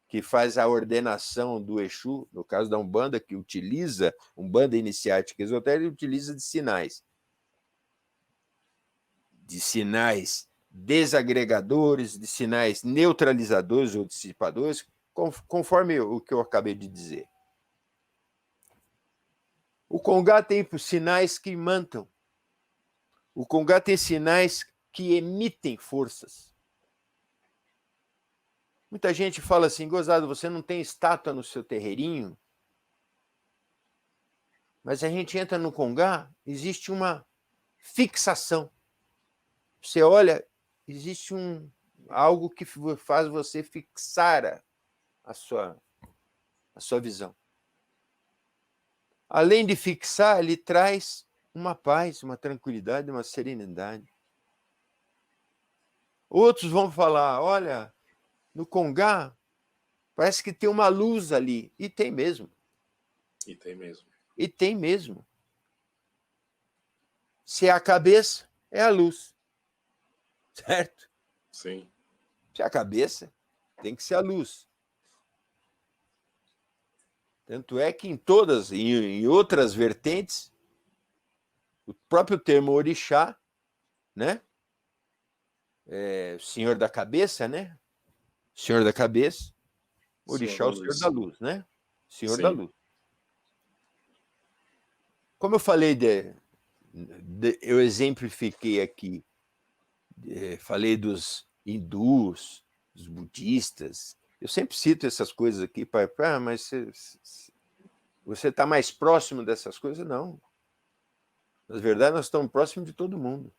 que faz a ordenação do Exu, no caso da Umbanda, que utiliza, Umbanda iniciática esotérica, utiliza de sinais desagregadores, de sinais neutralizadores ou dissipadores, conforme o que eu acabei de dizer. O Congá tem sinais que imantam. O Congá tem sinais que emitem forças. Muita gente fala assim, gozado, você não tem estátua no seu terreirinho? Mas a gente entra no Congá, existe uma fixação. Você olha, existe algo que faz você fixar a sua visão. além de fixar, ele traz uma paz, uma tranquilidade, uma serenidade. Outros vão falar, olha, no Congá, parece que tem uma luz ali. E tem mesmo. E tem mesmo. E tem mesmo. Se é a cabeça, é a luz. Certo? Sim. Se é a cabeça, tem que ser a luz. Tanto é que em outras vertentes, o próprio termo orixá, né? Senhor da cabeça, né? Senhor da cabeça. Senhor Orixá da é o Senhor da luz. luz, né? Senhor da Sim. luz. Como eu falei, eu exemplifiquei aqui, falei dos hindus, dos budistas. Eu sempre cito essas coisas aqui para, mas você está mais próximo dessas coisas? Não. Na verdade, nós estamos próximos de todo mundo.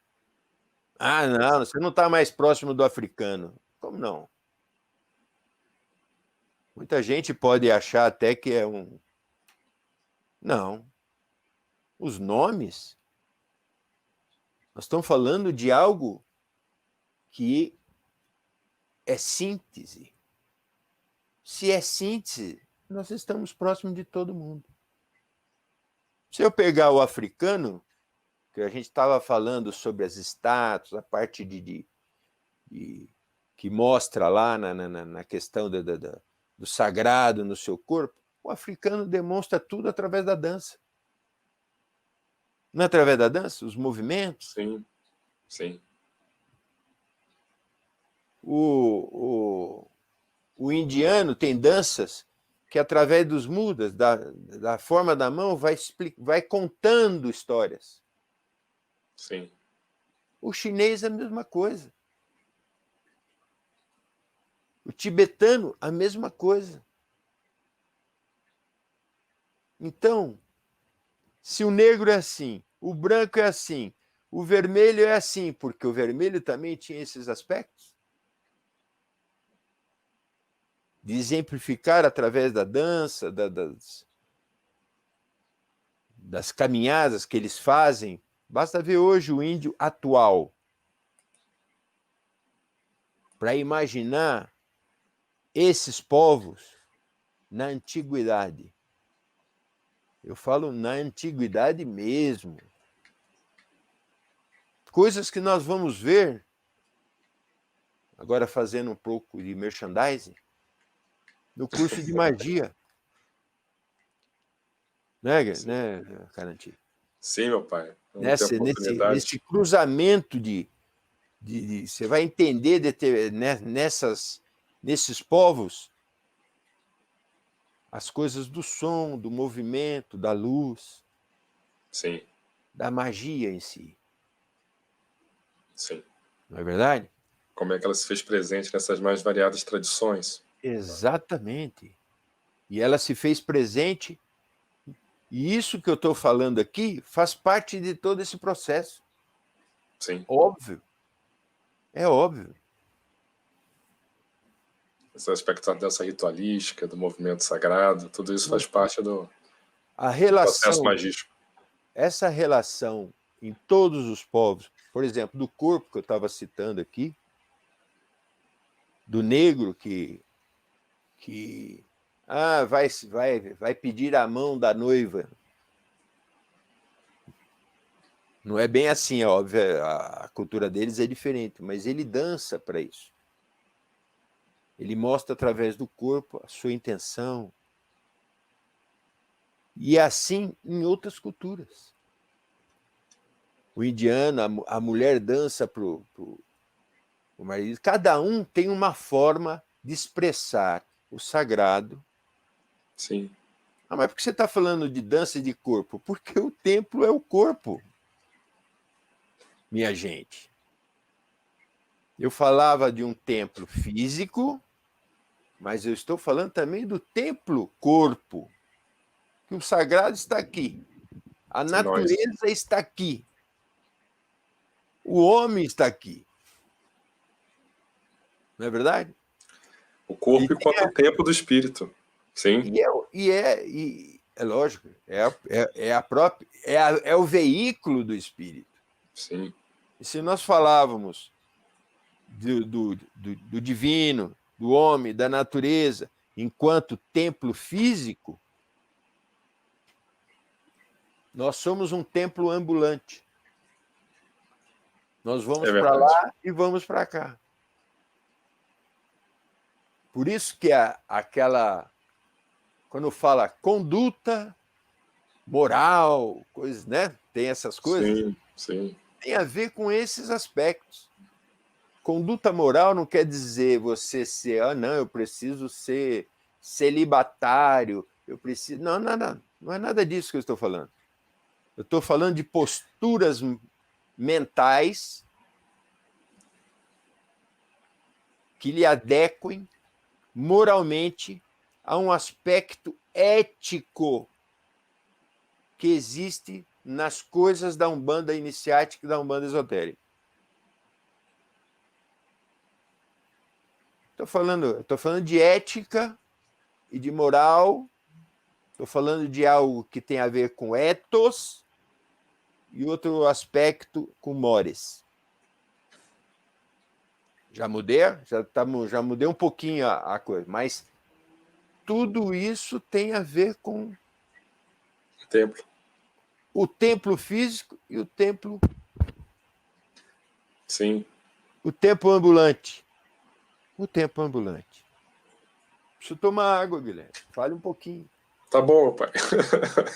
Ah, não, você não está mais próximo do africano. Como não? Muita gente pode achar até que é um. Não. Os nomes, nós estamos falando de algo que é síntese. Se é síntese, nós estamos próximos de todo mundo. Se eu pegar o africano, que a gente estava falando sobre as estátuas, a parte que mostra lá na questão do sagrado no seu corpo, o africano demonstra tudo através da dança. Não é através da dança? Os movimentos? Sim. Sim. O indiano tem danças que, através dos mudas, da forma da mão, vai contando histórias. Sim. O chinês é a mesma coisa. O tibetano, a mesma coisa. Então, se o negro é assim, o branco é assim, o vermelho é assim, porque o vermelho também tinha esses aspectos, de exemplificar através da dança, das caminhadas que eles fazem. Basta ver hoje o índio atual para imaginar esses povos na antiguidade. Eu falo na antiguidade mesmo. Coisas que nós vamos ver, agora fazendo um pouco de merchandising, no curso de magia. Né, Caranti? Sim, meu pai. Vamos ter a Nesse oportunidade. cruzamento você vai entender nesses povos as coisas do som, do movimento, da luz, Sim. da magia em si. Sim. Não é verdade? Como é que ela se fez presente nessas mais variadas tradições? Exatamente. E ela se fez presente, e isso que eu estou falando aqui faz parte de todo esse processo. Sim. Óbvio. É óbvio. Esse aspecto da dança ritualística, do movimento sagrado, tudo isso faz parte do A processo relação, magístico. essa relação em todos os povos, por exemplo, do corpo que eu estava citando aqui, do negro que vai pedir a mão da noiva. Não é bem assim, é óbvio, a cultura deles é diferente, mas ele dança para isso. Ele mostra através do corpo a sua intenção. E é assim em outras culturas. O indiano, a mulher dança para o marido. Cada um tem uma forma de expressar o sagrado. Sim. Ah, mas por que você está falando de dança e de corpo? Porque o templo é o corpo, minha gente. Eu falava de um templo físico, mas eu estou falando também do templo corpo, que o sagrado está aqui, a Em nós. natureza está aqui, o homem está aqui. Não é verdade? O E, corpo enquanto o templo do espírito. Sim. e, é, e, é, É lógico, é o veículo do espírito. Sim. E se nós falávamos do divino, do homem, da natureza, enquanto templo físico, nós somos um templo ambulante. Nós vamos É para verdade. lá e vamos para cá. Por isso que quando fala conduta moral, coisas, né? Tem essas coisas, Sim, sim. tem a ver com esses aspectos. Conduta moral não quer dizer você ser, não, eu preciso ser celibatário, eu preciso. Não, não, não. Não é nada disso que eu estou falando. Eu estou falando de posturas mentais que lhe adequem moralmente a um aspecto ético que existe nas coisas da Umbanda iniciática e da Umbanda esotérica. Estou falando de ética e de moral, estou falando de algo que tem a ver com ethos e outro aspecto com mores. Já mudei? Já mudei um pouquinho a coisa, mas tudo isso tem a ver com Templo. o templo físico e Sim. o templo ambulante. O templo ambulante. Preciso tomar água, Guilherme. Fale um pouquinho. Tá bom, meu pai.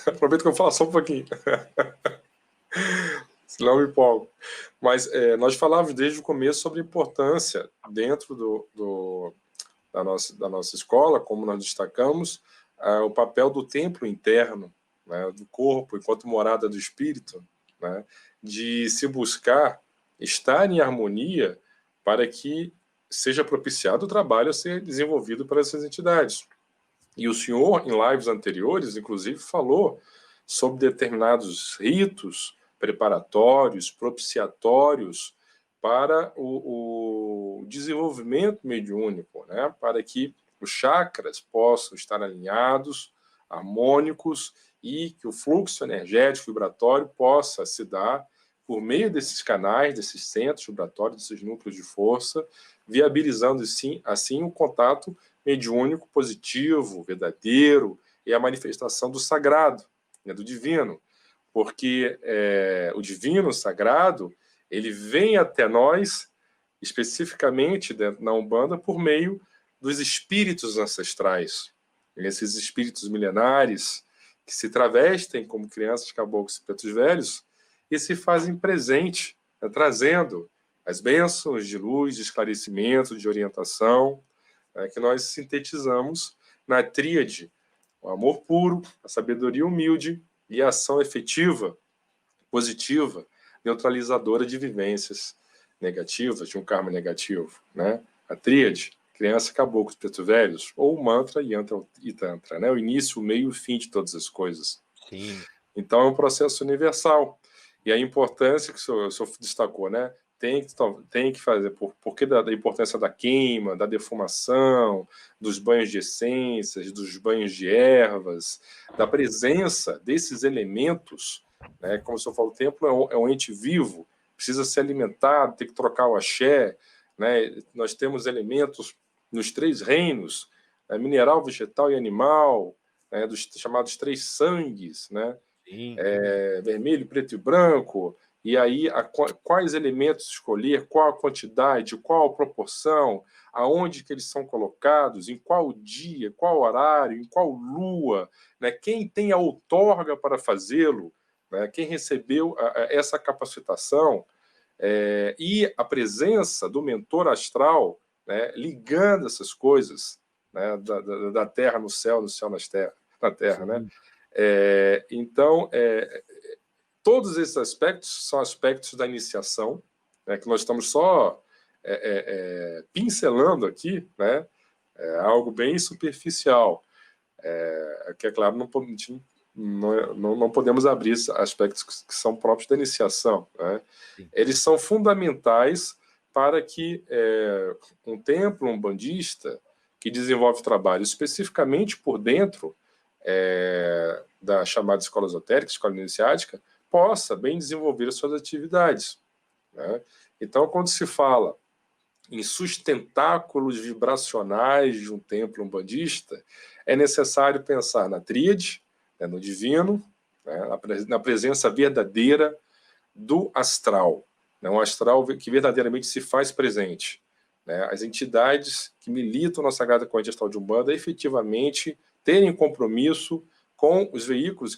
Aproveita que eu falo só um pouquinho. Senão eu me empolgo. Mas nós falávamos desde o começo sobre a importância dentro da nossa escola, como nós destacamos, o papel do templo interno, né, do corpo, enquanto morada do espírito, né, de se buscar estar em harmonia para que seja propiciado o trabalho a ser desenvolvido por essas entidades. E o senhor, em lives anteriores, inclusive, falou sobre determinados ritos preparatórios, propiciatórios para o desenvolvimento mediúnico, né? Para que os chakras possam estar alinhados, harmônicos e que o fluxo energético vibratório possa se dar por meio desses canais, desses centros vibratórios, desses núcleos de força, viabilizando assim o contato mediúnico positivo, verdadeiro, e a manifestação do sagrado, né, do divino. Porque o divino, o sagrado, ele vem até nós, especificamente na Umbanda, por meio dos espíritos ancestrais. Esses espíritos milenares que se travestem como crianças, caboclos e pretos velhos e se fazem presente, né, trazendo as bênçãos de luz, de esclarecimento, de orientação, que nós sintetizamos na tríade: o amor puro, a sabedoria humilde e a ação efetiva, positiva, neutralizadora de vivências negativas, de um karma negativo. Né? A tríade, criança, caboclos, preto velhos, ou o mantra, yantra e tantra, né? O início, o meio e o fim de todas as coisas. Sim. Então é um processo universal. E a importância que o senhor destacou, né? Tem que fazer, porque da importância da queima, da defumação, dos banhos de essências, dos banhos de ervas, da presença desses elementos, né? Como o senhor falou, o templo é um ente vivo, precisa ser alimentado, tem que trocar o axé, né? Nós temos elementos nos 3 reinos, né? Mineral, vegetal e animal, né? Dos chamados 3 sangues, né? Vermelho, preto e branco, e aí quais elementos escolher, qual a quantidade, qual a proporção, aonde que eles são colocados, em qual dia, qual horário, em qual lua, né? Quem tem a outorga para fazê-lo, né? Quem recebeu essa capacitação, e a presença do mentor astral, né? Ligando essas coisas, né? da Terra no céu na Terra, né? Então, todos esses aspectos são aspectos da iniciação, né, que nós estamos só pincelando aqui, né, algo bem superficial, que é claro, não podemos abrir aspectos que são próprios da iniciação. Né? Eles são fundamentais para que um templo umbandista que desenvolve trabalho especificamente por dentro da chamada escola esotérica, escola iniciática, possa bem desenvolver as suas atividades, né? Então, quando se fala em sustentáculos vibracionais de um templo umbandista, é necessário pensar na tríade, né, no divino, né, na presença verdadeira do astral, né, um astral que verdadeiramente se faz presente. Né, as entidades que militam na Sagrada Corrente Astral de Umbanda efetivamente terem compromisso com os veículos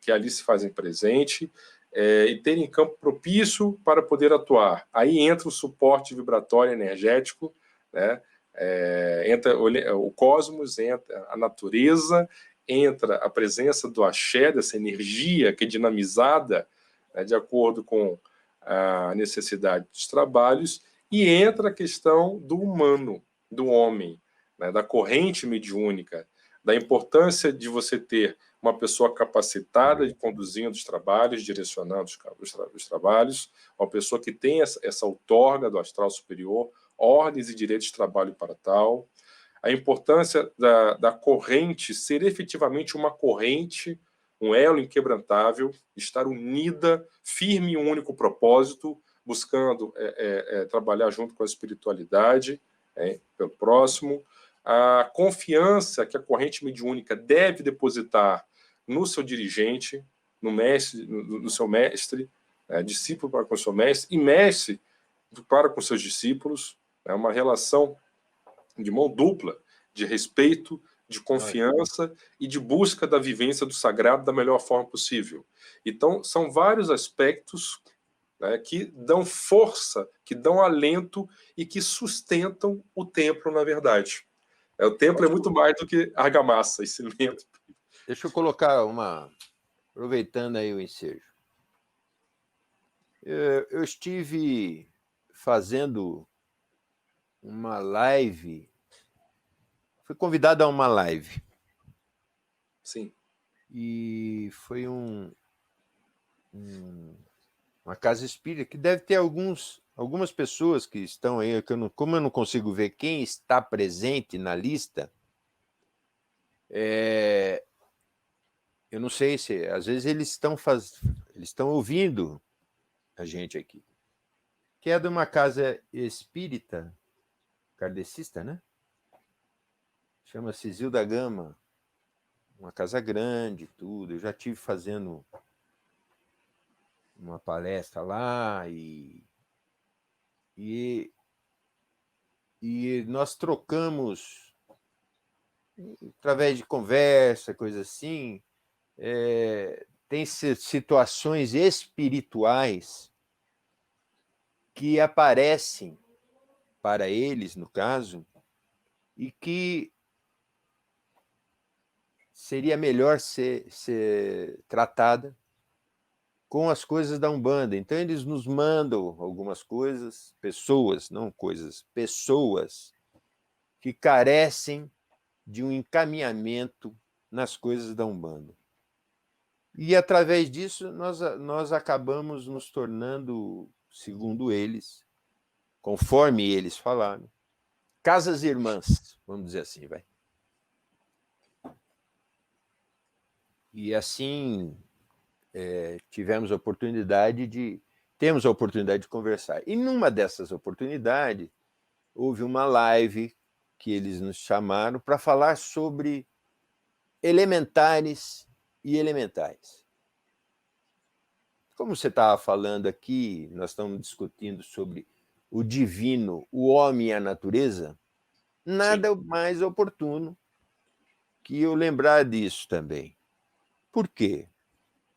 que ali se fazem presente, e terem campo propício para poder atuar. Aí entra o suporte vibratório energético, né? Entra o cosmos, entra a natureza, entra a presença do axé, dessa energia que é dinamizada, né, de acordo com a necessidade dos trabalhos, e entra a questão do humano, do homem, né, da corrente mediúnica, da importância de você ter uma pessoa capacitada de conduzindo os trabalhos, direcionando os trabalhos, uma pessoa que tem essa outorga do astral superior, ordens e direitos de trabalho para tal, a importância da corrente ser efetivamente uma corrente, um elo inquebrantável, estar unida, firme em um único propósito, buscando trabalhar junto com a espiritualidade, pelo próximo, a confiança que a corrente mediúnica deve depositar no seu dirigente, no mestre, no seu mestre, discípulo para com o seu mestre, e mestre para com seus discípulos. É uma relação de mão dupla, de respeito, de confiança e de busca da vivência do sagrado da melhor forma possível. Então, são vários aspectos, né, que dão força, que dão alento e que sustentam o templo, na verdade. O templo é muito mais do que argamassa e cimento. Deixa eu colocar aproveitando aí o ensejo. Eu estive fazendo uma live, fui convidado a uma live. Sim. E foi uma casa espírita que deve ter algumas pessoas que estão aí, como eu não consigo ver quem está presente na lista, eu não sei se, às vezes eles estão ouvindo a gente aqui, que é de uma casa espírita, kardecista, né? Chama-se Zilda Gama, uma casa grande, tudo. Eu já tive fazendo uma palestra lá e nós trocamos através de conversa, coisa assim. Tem situações espirituais que aparecem para eles, no caso, e que seria melhor ser tratada com as coisas da Umbanda. Então, eles nos mandam algumas coisas, pessoas, não coisas, pessoas que carecem de um encaminhamento nas coisas da Umbanda. E, através disso, nós acabamos nos tornando, segundo eles, conforme eles falaram, casas irmãs, vamos dizer assim, vai. E assim temos a oportunidade de conversar. E numa dessas oportunidades, houve uma live que eles nos chamaram para falar sobre elementares e elementais. Como você estava falando aqui, nós estamos discutindo sobre o divino, o homem e a natureza, nada mais oportuno que eu lembrar disso também. Por quê?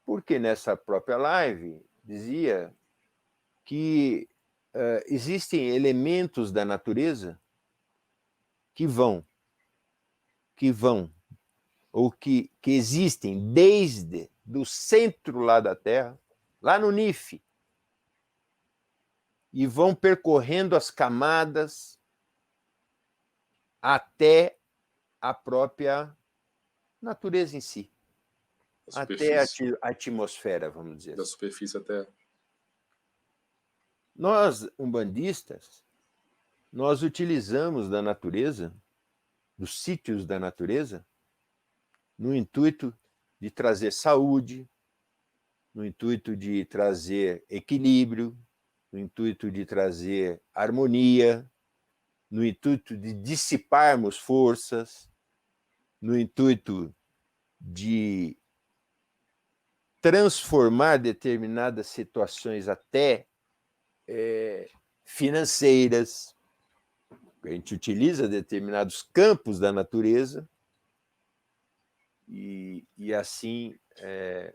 Porque nessa própria live dizia que existem elementos da natureza que vão, ou que existem desde do centro lá da Terra, lá no NIF, e vão percorrendo as camadas até a própria natureza em si, até a atmosfera, vamos dizer. Da superfície até... Nós, umbandistas, nós utilizamos da natureza, dos sítios da natureza, no intuito de trazer saúde, no intuito de trazer equilíbrio, no intuito de trazer harmonia, no intuito de dissiparmos forças, no intuito de transformar determinadas situações até financeiras. A gente utiliza determinados campos da natureza e assim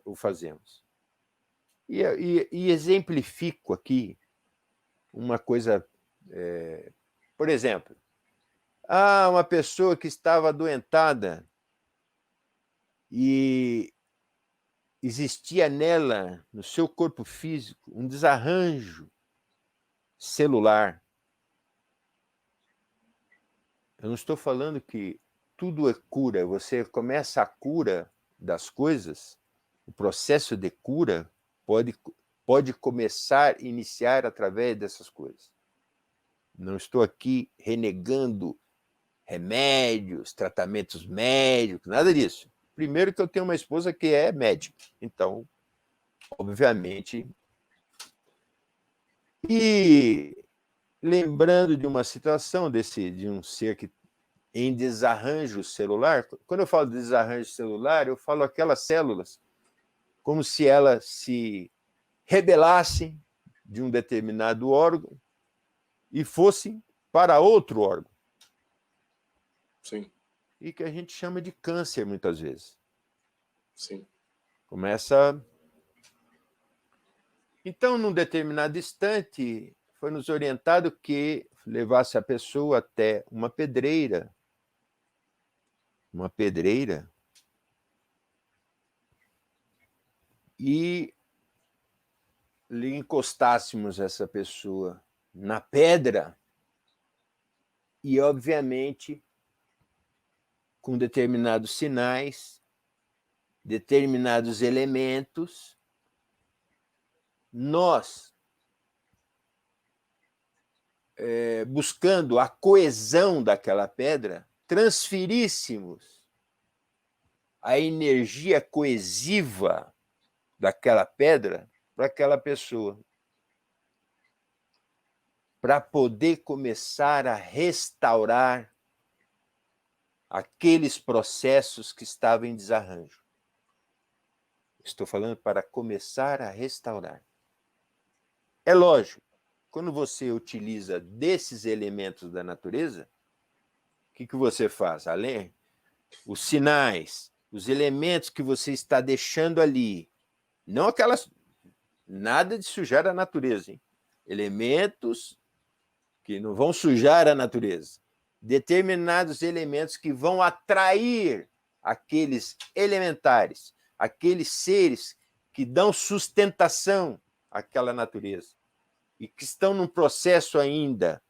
o fazemos. E exemplifico aqui uma coisa, por exemplo, uma pessoa que estava adoentada e existia nela, no seu corpo físico, um desarranjo celular. Eu não estou falando que tudo é cura, você começa a cura das coisas, o processo de cura pode começar, iniciar através dessas coisas. Não estou aqui renegando remédios, tratamentos médicos, nada disso. Primeiro que eu tenho uma esposa que é médica, então, obviamente. E lembrando de uma situação de um ser que em desarranjo celular, quando eu falo de desarranjo celular, eu falo aquelas células como se elas se rebelassem de um determinado órgão e fossem para outro órgão. Sim. E que a gente chama de câncer, muitas vezes. Sim. Começa... Então, num determinado instante, foi nos orientado que levasse a pessoa até uma pedreira, e lhe encostássemos essa pessoa na pedra e, obviamente, com determinados sinais, determinados elementos, nós, buscando a coesão daquela pedra, transferíssemos a energia coesiva daquela pedra para aquela pessoa, para poder começar a restaurar aqueles processos que estavam em desarranjo. Estou falando para começar a restaurar. É lógico, quando você utiliza desses elementos da natureza, o que você faz? Além os sinais, os elementos que você está deixando ali, não aquelas... Nada de sujar a natureza, hein? Elementos que não vão sujar a natureza. Determinados elementos que vão atrair aqueles elementares, aqueles seres que dão sustentação àquela natureza e que estão num processo ainda,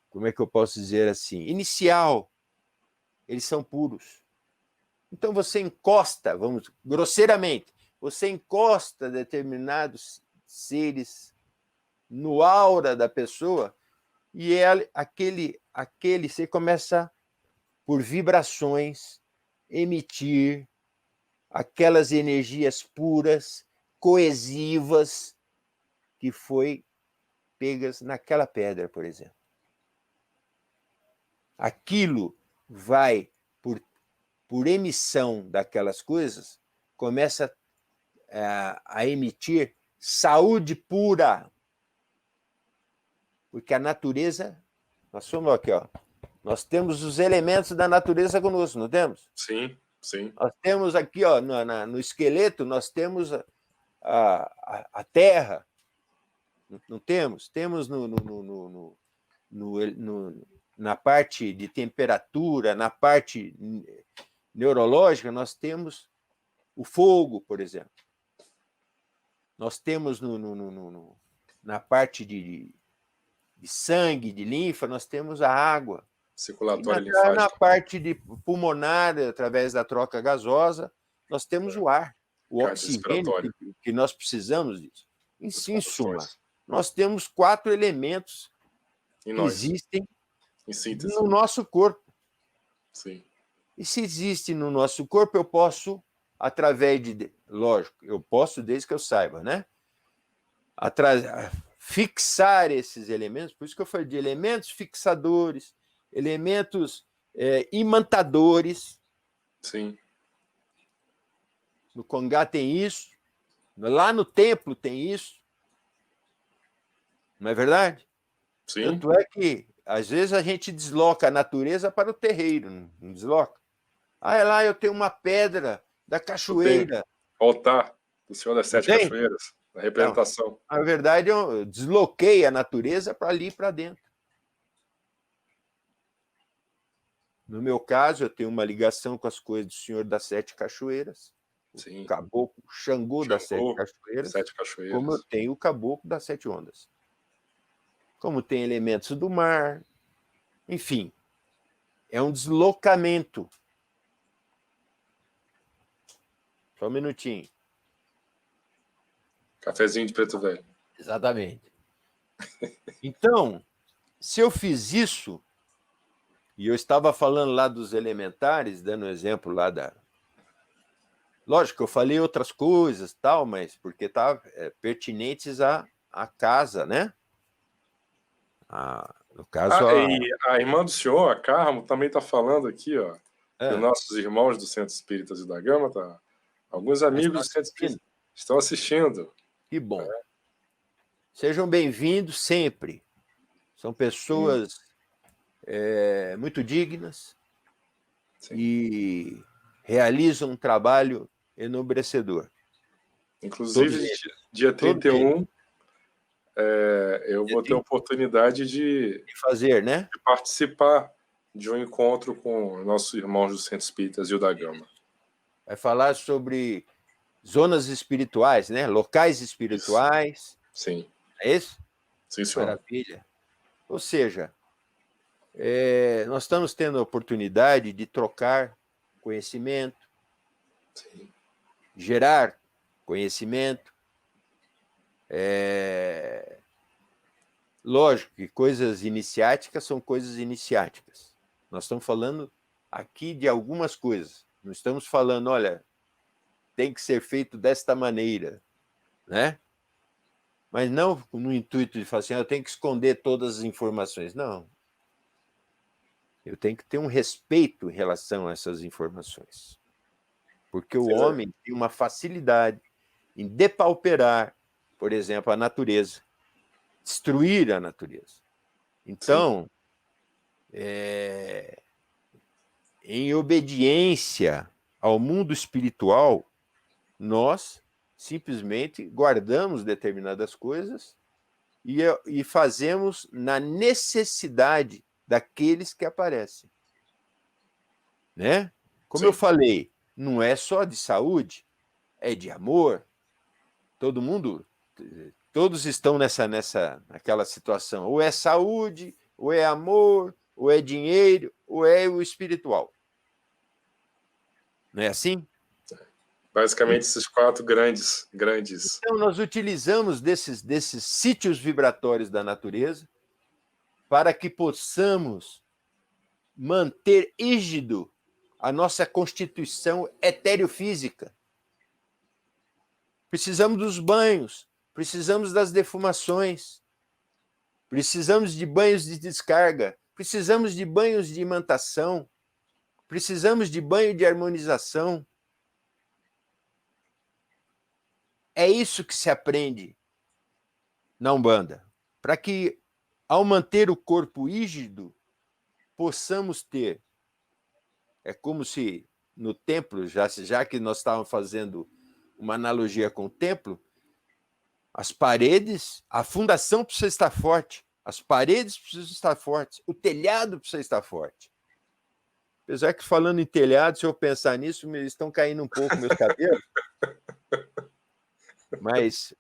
como é que eu posso dizer assim, inicial. Eles são puros. Então você encosta, vamos, grosseiramente, você encosta determinados seres no aura da pessoa e aquele ser começa, por vibrações, emitir aquelas energias puras, coesivas, que foi pegas naquela pedra, por exemplo. Aquilo vai, por emissão daquelas coisas, começa a emitir saúde pura. Porque a natureza, nós somos aqui, ó, nós temos os elementos da natureza conosco, não temos? Sim, sim. Nós temos aqui, ó, no esqueleto, nós temos a terra, não temos? Temos na parte de temperatura, na parte neurológica, nós temos o fogo, por exemplo. Nós temos na parte de sangue, de linfa, nós temos a água. Circulatória linfática. Na parte de pulmonar, através da troca gasosa, nós temos o ar, o oxigênio que nós precisamos disso. Em suma, nós temos 4 elementos que existem Em síntese. No nosso corpo. Sim. E se existe no nosso corpo, eu posso, através de... Lógico, eu posso desde que eu saiba, né? Fixar esses elementos, por isso que eu falei de elementos fixadores, elementos imantadores. Sim. No Congá tem isso, lá no templo tem isso, não é verdade? Sim. Tanto é que, às vezes, a gente desloca a natureza para o terreiro, não desloca? Ah, lá eu tenho uma pedra da cachoeira. Altar do Senhor das Sete Tem? Cachoeiras, a Então, representação. na verdade, eu desloquei a natureza para ali para dentro. No meu caso, eu tenho uma ligação com as coisas do Senhor das Sete Cachoeiras, Sim. o caboclo Xangô das Sete Cachoeiras, Sete Cachoeiras, como eu tenho o caboclo das Sete Ondas. Como tem elementos do mar, enfim, é um deslocamento. Só um minutinho. Cafezinho de preto velho. Exatamente. Então, se eu fiz isso, e eu estava falando lá dos elementares, dando um exemplo lá da... Lógico que eu falei outras coisas, tal, mas porque tá pertinentes à casa, né? No caso, E a irmã do senhor, a Carmo, também está falando aqui, ó. E os nossos irmãos do Centro Espíritas e da Gama, tá? Alguns amigos do Centro Espírita estão assistindo. Que bom. Sejam bem-vindos sempre. São pessoas muito dignas. Sim. E realizam um trabalho enobrecedor. Inclusive, dia 31, eu vou ter a oportunidade de fazer, né? De participar de um encontro com nossos irmãos do Centro Espíritas e o da Gama. Vai falar sobre zonas espirituais, né? Locais espirituais. Isso. Sim. É isso? Sim, senhor. Maravilha. Ou seja, nós estamos tendo a oportunidade de trocar conhecimento, sim, gerar conhecimento. Lógico que coisas iniciáticas são coisas iniciáticas. Nós estamos falando aqui de algumas coisas. Não estamos falando, olha, tem que ser feito desta maneira, né? Mas não no intuito de falar assim, eu tenho que esconder todas as informações. Não. Eu tenho que ter um respeito em relação a essas informações. Porque o homem tem uma facilidade em depauperar, por exemplo, a natureza, destruir a natureza. Então, em obediência ao mundo espiritual, nós simplesmente guardamos determinadas coisas e fazemos na necessidade daqueles que aparecem. Né? Como eu falei, não é só de saúde, é de amor. Todos estão naquela situação. Ou é saúde, ou é amor, ou é dinheiro, ou é o espiritual. Não é assim? Basicamente, esses quatro grandes. Então, nós utilizamos desses sítios vibratórios da natureza para que possamos manter rígido a nossa constituição etéreofísica. Precisamos dos banhos, precisamos das defumações, precisamos de banhos de descarga, precisamos de banhos de imantação, precisamos de banho de harmonização. É isso que se aprende na Umbanda, para que, ao manter o corpo rígido, possamos ter. É como se no templo, já que nós estávamos fazendo uma analogia com o templo, as paredes, a fundação precisa estar forte, as paredes precisam estar fortes, o telhado precisa estar forte. Apesar que, falando em telhado, se eu pensar nisso, estão caindo um pouco meus cabelos. Mas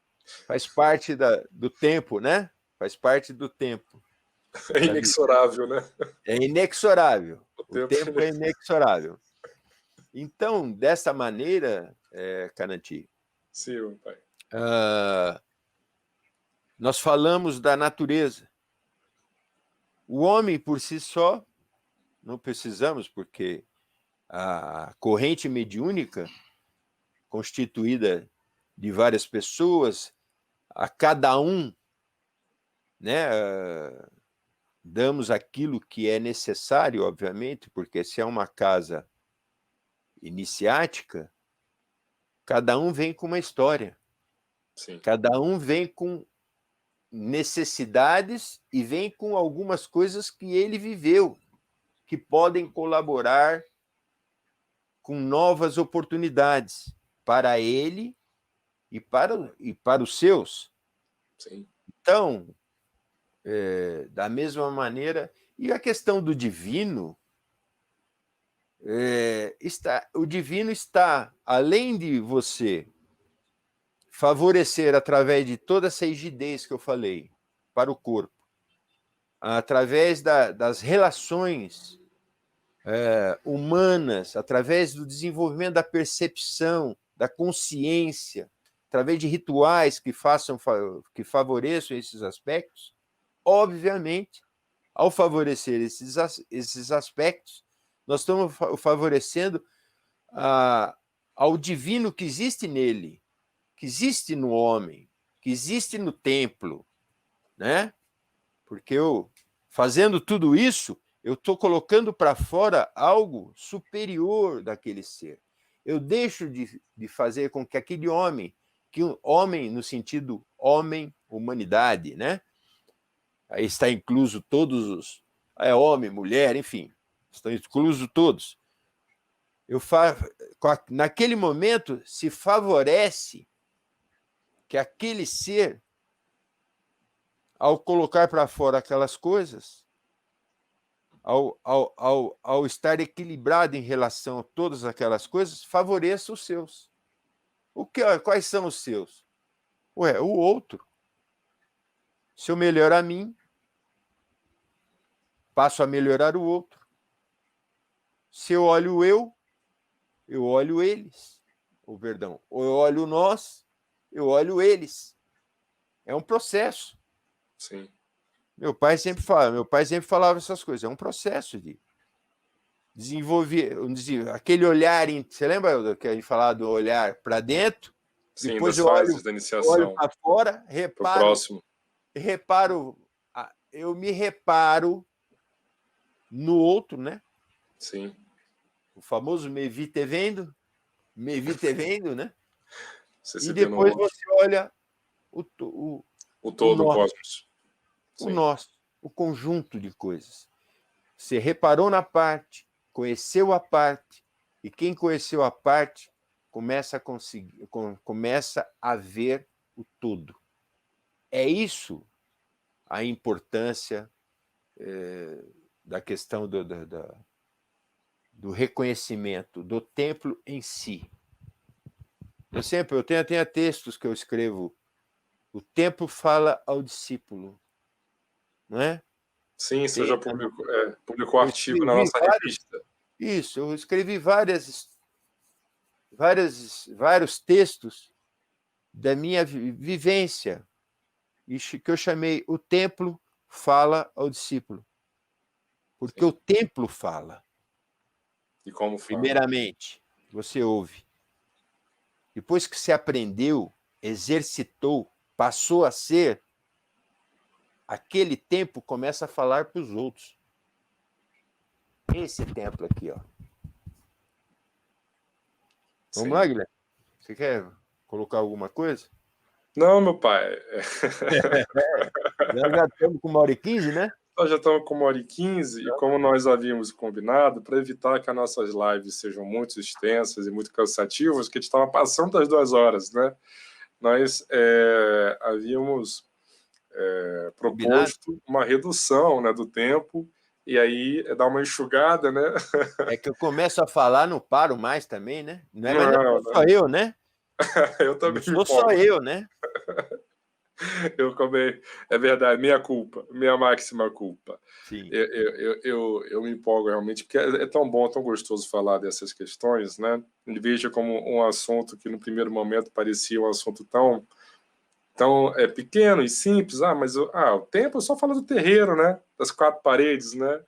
faz parte do tempo, né? Faz parte do tempo. É inexorável, né? É inexorável. O tempo é inexorável. Então, dessa maneira, Cananti, sim, pai. Nós falamos da natureza. O homem, por si só, não precisamos, porque a corrente mediúnica, constituída de várias pessoas, a cada um, né, damos aquilo que é necessário, obviamente, porque se é uma casa iniciática, cada um vem com uma história. Sim. Cada um vem com necessidades e vem com algumas coisas que ele viveu, que podem colaborar com novas oportunidades para ele e para os seus. Sim. Então, da mesma maneira, e a questão do divino, o divino está, além de você favorecer através de toda essa rigidez que eu falei para o corpo, através das relações humanas, através do desenvolvimento da percepção, da consciência, através de rituais que favoreçam esses aspectos, obviamente, ao favorecer esses aspectos, nós estamos favorecendo ao divino que existe nele, que existe no homem, que existe no templo, né? Porque eu, fazendo tudo isso, eu estou colocando para fora algo superior daquele ser. Eu deixo de fazer com que aquele homem, que um homem no sentido homem, humanidade, né? Aí está incluso todos os... homem, mulher, enfim, estão inclusos todos. Naquele momento, se favorece que aquele ser, ao colocar para fora aquelas coisas, ao estar equilibrado em relação a todas aquelas coisas, favoreça os seus. Quais são os seus? O outro. Se eu melhorar a mim, passo a melhorar o outro. Se eu olho eu olho eles. Perdão. Ou eu olho nós, eu olho eles. É um processo. Sim. Meu pai sempre falava essas coisas. É um processo de desenvolver aquele olhar. Você lembra que a gente falava do olhar para dentro? Sim, Depois das eu fases da olho iniciação para fora, para o próximo. eu me reparo no outro, né? Sim. O famoso me vi te vendo, né? Você E se vê no depois outro. você olha o todo, o nosso, cosmos. o Sim. nosso, o conjunto de coisas. Você reparou na parte, conheceu a parte, e quem conheceu a parte começa a ver o todo. É isso a importância da questão do reconhecimento do templo em si. Eu tenho textos que eu escrevo. O templo fala ao discípulo, não é? Sim, você já publicou artigo na nossa revista. Isso, eu escrevi vários textos da minha vivência, que eu chamei O Templo Fala ao Discípulo. Porque Sim. o templo fala. E como fala? Primeiramente, você ouve. Depois que você aprendeu, exercitou, passou a ser, aquele tempo começa a falar para os outros. Esse templo aqui, ó. Vamos lá, Guilherme? Você quer colocar alguma coisa? Não, meu pai. Nós já estamos com 1h15, né? Nós já estamos com 1h15 e como nós havíamos combinado, para evitar que as nossas lives sejam muito extensas e muito cansativas, que a gente estava passando das 2 horas, né? Nós havíamos proposto uma redução, né, do tempo e aí dar uma enxugada, né? É que eu começo a falar, não paro mais também, né? Mas não Não, sou só eu, né? eu também Não me sou só empolgo. eu, né? Eu também, é verdade, minha culpa, minha máxima culpa. Sim. Eu me empolgo realmente, porque é tão bom, tão gostoso falar dessas questões, né? E veja como um assunto que no primeiro momento parecia um assunto tão Então, é pequeno e simples. Mas o templo só fala do terreiro, né? Das 4 paredes, né?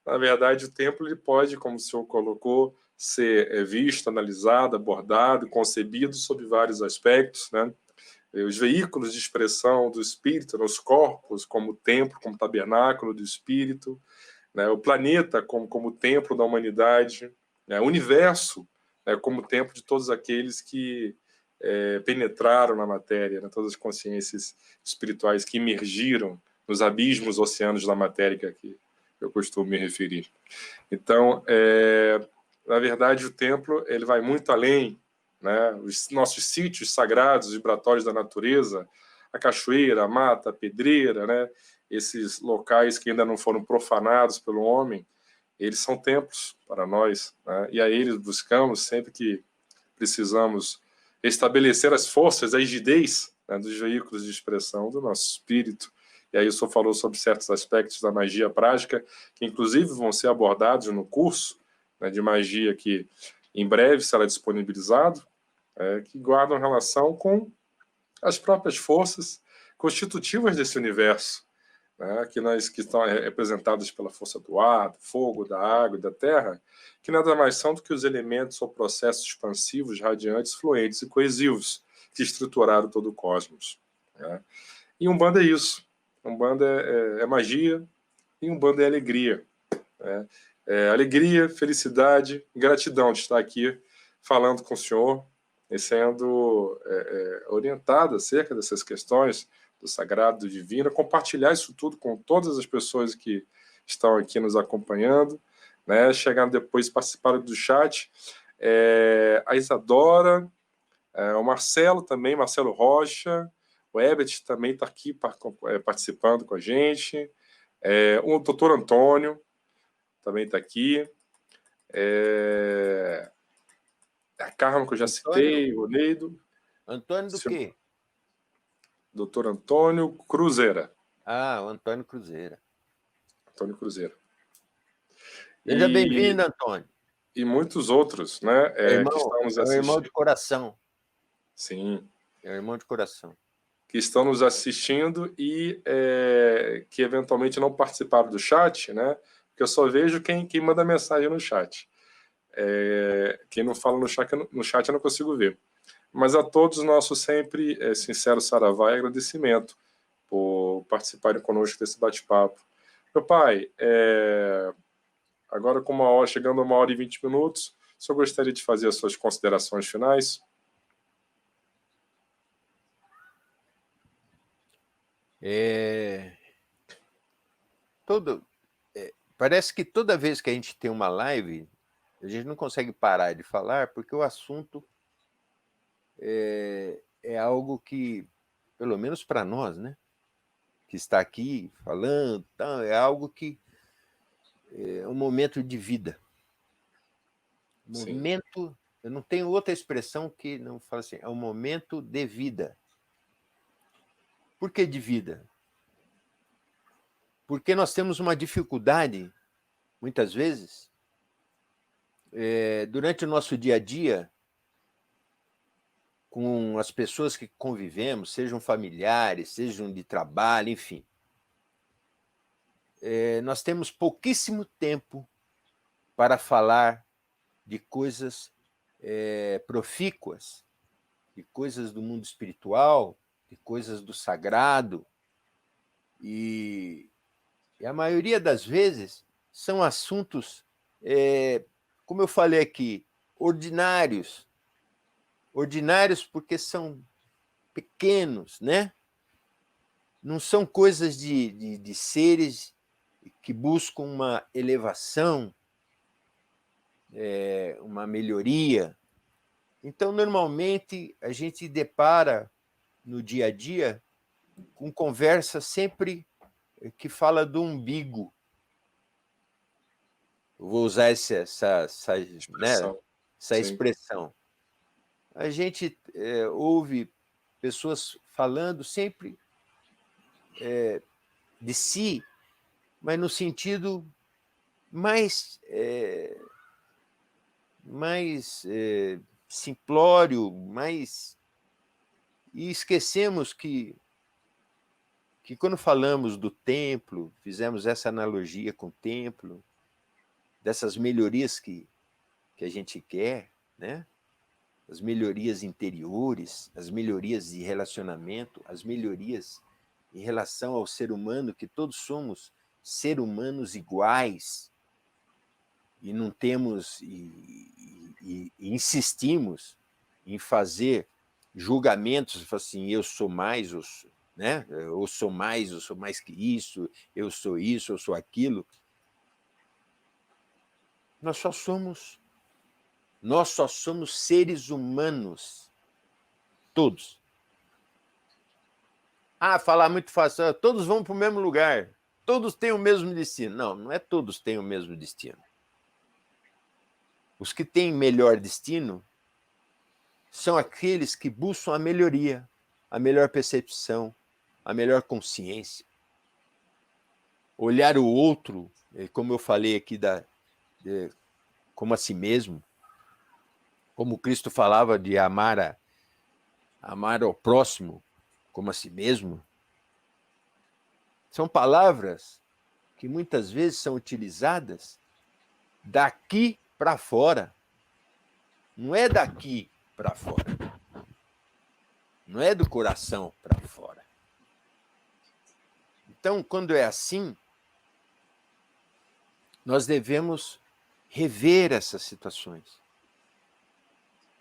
Na verdade, o templo ele pode, como o senhor colocou, ser visto, analisado, abordado, concebido sob vários aspectos, né? Os veículos de expressão do espírito, nos corpos, como templo, como tabernáculo do espírito, né? O planeta como templo da humanidade, né? O universo, né? Como templo de todos aqueles que penetraram na matéria, né? Todas as consciências espirituais que emergiram nos abismos oceanos da matéria que eu costumo me referir. Então, na verdade, o templo ele vai muito além, né? Os nossos sítios sagrados, vibratórios da natureza, a cachoeira, a mata, a pedreira, né? Esses locais que ainda não foram profanados pelo homem, eles são templos para nós, né? E a eles buscamos sempre que precisamos estabelecer as forças, a rigidez, né, dos veículos de expressão do nosso espírito. E aí o senhor falou sobre certos aspectos da magia prática, que inclusive vão ser abordados no curso, né, de magia que em breve será disponibilizado, que guardam relação com as próprias forças constitutivas desse universo, né, que estão representadas pela força do ar, do fogo, da água e da terra, que nada mais são do que os elementos ou processos expansivos, radiantes, fluentes e coesivos que estruturaram todo o cosmos. Né? E Umbanda é isso. Umbanda é magia e Umbanda é alegria. Né? Alegria, felicidade, gratidão de estar aqui falando com o senhor e sendo orientado acerca dessas questões do sagrado, do divino, compartilhar isso tudo com todas as pessoas que estão aqui nos acompanhando, né? Chegando depois, participaram do chat, a Isadora, o Marcelo também, Marcelo Rocha, o Ebert também está aqui participando com a gente, o doutor Antônio também está aqui, a Carmen, que eu já Antônio? citei, o Neido. Antônio do quê? Doutor Antônio Cruzeira. O Antônio Cruzeira. Antônio Cruzeira. Seja bem-vindo, Antônio. E muitos outros, né? Que estão nos É um irmão de assistindo. coração. Sim. É um irmão de coração. Que estão nos assistindo e que eventualmente não participaram do chat, né? Porque eu só vejo quem manda mensagem no chat. Quem não fala no chat eu não consigo ver. Mas a todos nosso sempre sincero saravá e agradecimento por participarem conosco desse bate-papo. Meu pai, agora chegando a 1 hora e 20 minutos, o senhor gostaria de fazer as suas considerações finais? Parece que toda vez que a gente tem uma live, a gente não consegue parar de falar, porque o assunto é algo que, pelo menos para nós, né, que está aqui falando, é algo que é um momento de vida. Momento, eu não tenho outra expressão que não fala assim, é um momento de vida. Por que de vida? Porque nós temos uma dificuldade, muitas vezes, durante o nosso dia a dia, com as pessoas que convivemos, sejam familiares, sejam de trabalho, enfim. Nós temos pouquíssimo tempo para falar de coisas profícuas, de coisas do mundo espiritual, de coisas do sagrado. E a maioria das vezes são assuntos, como eu falei aqui, ordinários. Ordinários porque são pequenos, né? Não são coisas de seres que buscam uma elevação, uma melhoria. Então, normalmente, a gente depara no dia a dia com conversa sempre que fala do umbigo. Eu vou usar essa expressão. A gente ouve pessoas falando sempre de si, mas no sentido mais simplório, mais E esquecemos que quando falamos do templo, fizemos essa analogia com o templo, dessas melhorias que a gente quer, né? As melhorias interiores, as melhorias de relacionamento, as melhorias em relação ao ser humano, que todos somos seres humanos iguais, e não temos, e insistimos em fazer julgamentos, assim, eu sou mais, né? Eu sou mais que isso, eu sou aquilo. Nós só somos seres humanos, todos. Falar muito fácil, todos vão para o mesmo lugar, todos têm o mesmo destino. Não, não é todos têm o mesmo destino. Os que têm melhor destino são aqueles que buscam a melhoria, a melhor percepção, a melhor consciência. Olhar o outro, como eu falei aqui, como a si mesmo, como Cristo falava de amar ao próximo como a si mesmo. São palavras que muitas vezes são utilizadas daqui para fora. Não é daqui para fora. Não é do coração para fora. Então, quando é assim, nós devemos rever essas situações.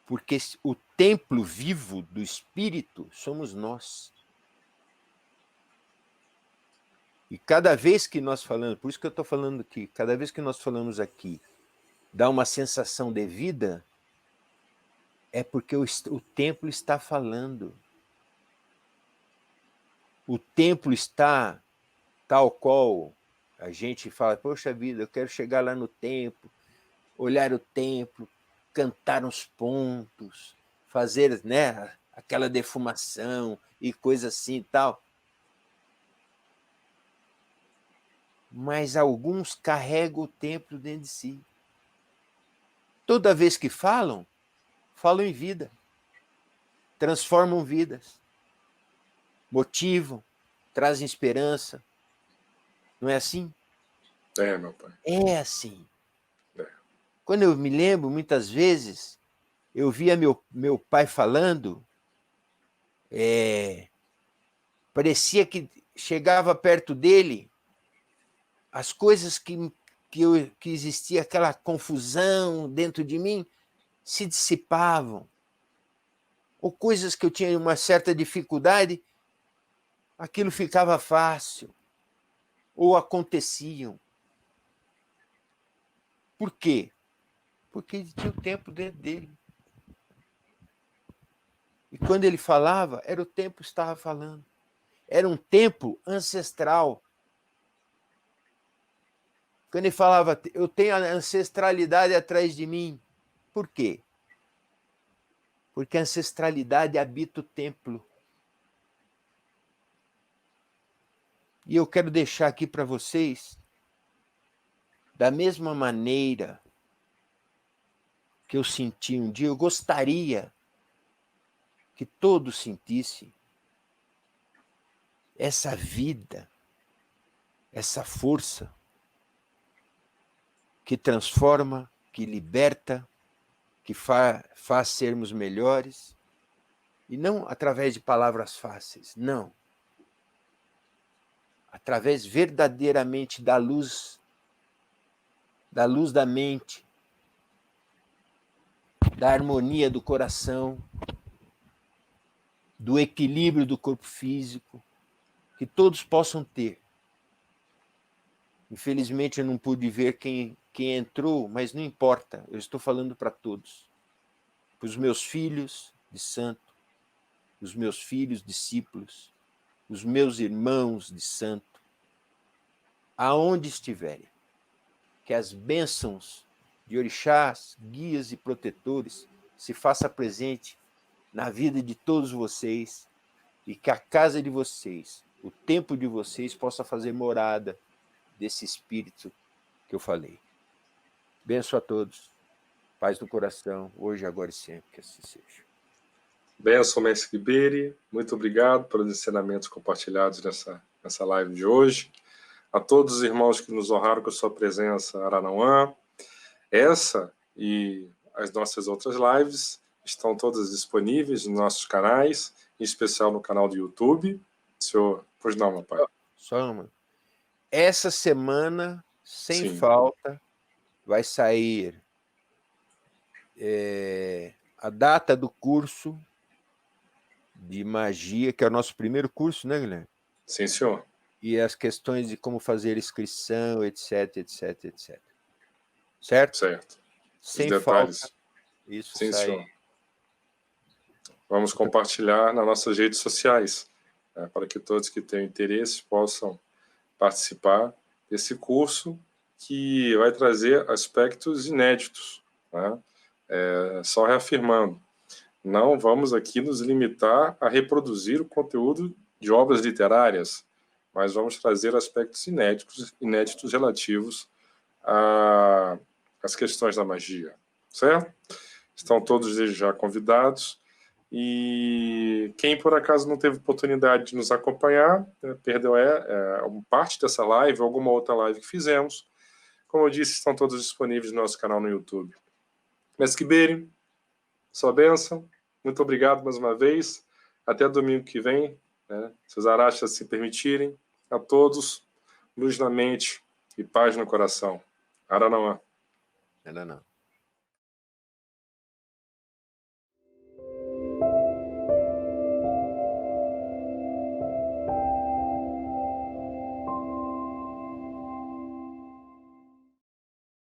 Porque o templo vivo do Espírito somos nós. E cada vez que nós falamos, por isso que eu estou falando aqui, cada vez que nós falamos aqui, dá uma sensação de vida, é porque o templo está falando. O templo está tal qual a gente fala, poxa vida, eu quero chegar lá no templo, olhar o templo, cantar uns pontos, fazer, né, aquela defumação e coisa assim e tal. Mas alguns carregam o templo dentro de si. Toda vez que falam em vida, transformam vidas, motivam, trazem esperança. Não é assim? É, meu pai. É assim. É. Quando eu me lembro, muitas vezes, eu via meu pai falando, parecia que chegava perto dele, as coisas que existia aquela confusão dentro de mim se dissipavam. Ou coisas que eu tinha uma certa dificuldade, aquilo ficava fácil. Ou aconteciam. Por quê? Porque ele tinha o tempo dentro dele. E quando ele falava, era o tempo que estava falando. Era um tempo ancestral. Quando ele falava, eu tenho a ancestralidade atrás de mim. Por quê? Porque a ancestralidade habita o templo. E eu quero deixar aqui para vocês, da mesma maneira que eu senti um dia, eu gostaria que todos sentissem essa vida, essa força que transforma, que liberta, que faz sermos melhores, e não através de palavras fáceis, não. Através verdadeiramente da luz da mente, da harmonia do coração, do equilíbrio do corpo físico, que todos possam ter. Infelizmente, eu não pude ver quem entrou, mas não importa, eu estou falando para todos. Para os meus filhos de santo, os meus filhos discípulos, os meus irmãos de santo, aonde estiverem, que as bênçãos de orixás, guias e protetores se faça presente na vida de todos vocês e que a casa de vocês, o tempo de vocês possa fazer morada desse espírito que eu falei. Benção a todos, paz no coração, hoje, agora e sempre, que assim seja. Benção Mestre Riberi, muito obrigado pelos ensinamentos compartilhados nessa live de hoje. A todos os irmãos que nos honraram com a sua presença, Aranauã. Essa e as nossas outras lives estão todas disponíveis nos nossos canais, em especial no canal do YouTube. Senhor, pois não, meu pai. Só uma. Essa semana, sem Sim. falta, vai sair a data do curso de magia, que é o nosso primeiro curso, né, Guilherme? Sim, senhor. E as questões de como fazer inscrição, etc, etc, etc. Certo? Certo. Os Sem detalhes. falta, isso Sim, sai. senhor. Vamos compartilhar nas nossas redes sociais, para que todos que tenham interesse possam participar desse curso que vai trazer aspectos inéditos, né? Só reafirmando, não vamos aqui nos limitar a reproduzir o conteúdo de obras literárias, mas vamos trazer aspectos inéditos relativos às questões da magia, certo? Estão todos desde já convidados. E quem por acaso não teve oportunidade de nos acompanhar, perdeu parte dessa live, alguma outra live que fizemos, como eu disse, estão todos disponíveis no nosso canal no YouTube. Mestre Riberi, sua bênção, muito obrigado mais uma vez, até domingo que vem, né? Se os arachas se permitirem, a todos, luz na mente e paz no coração. Aranauã. Ainda não.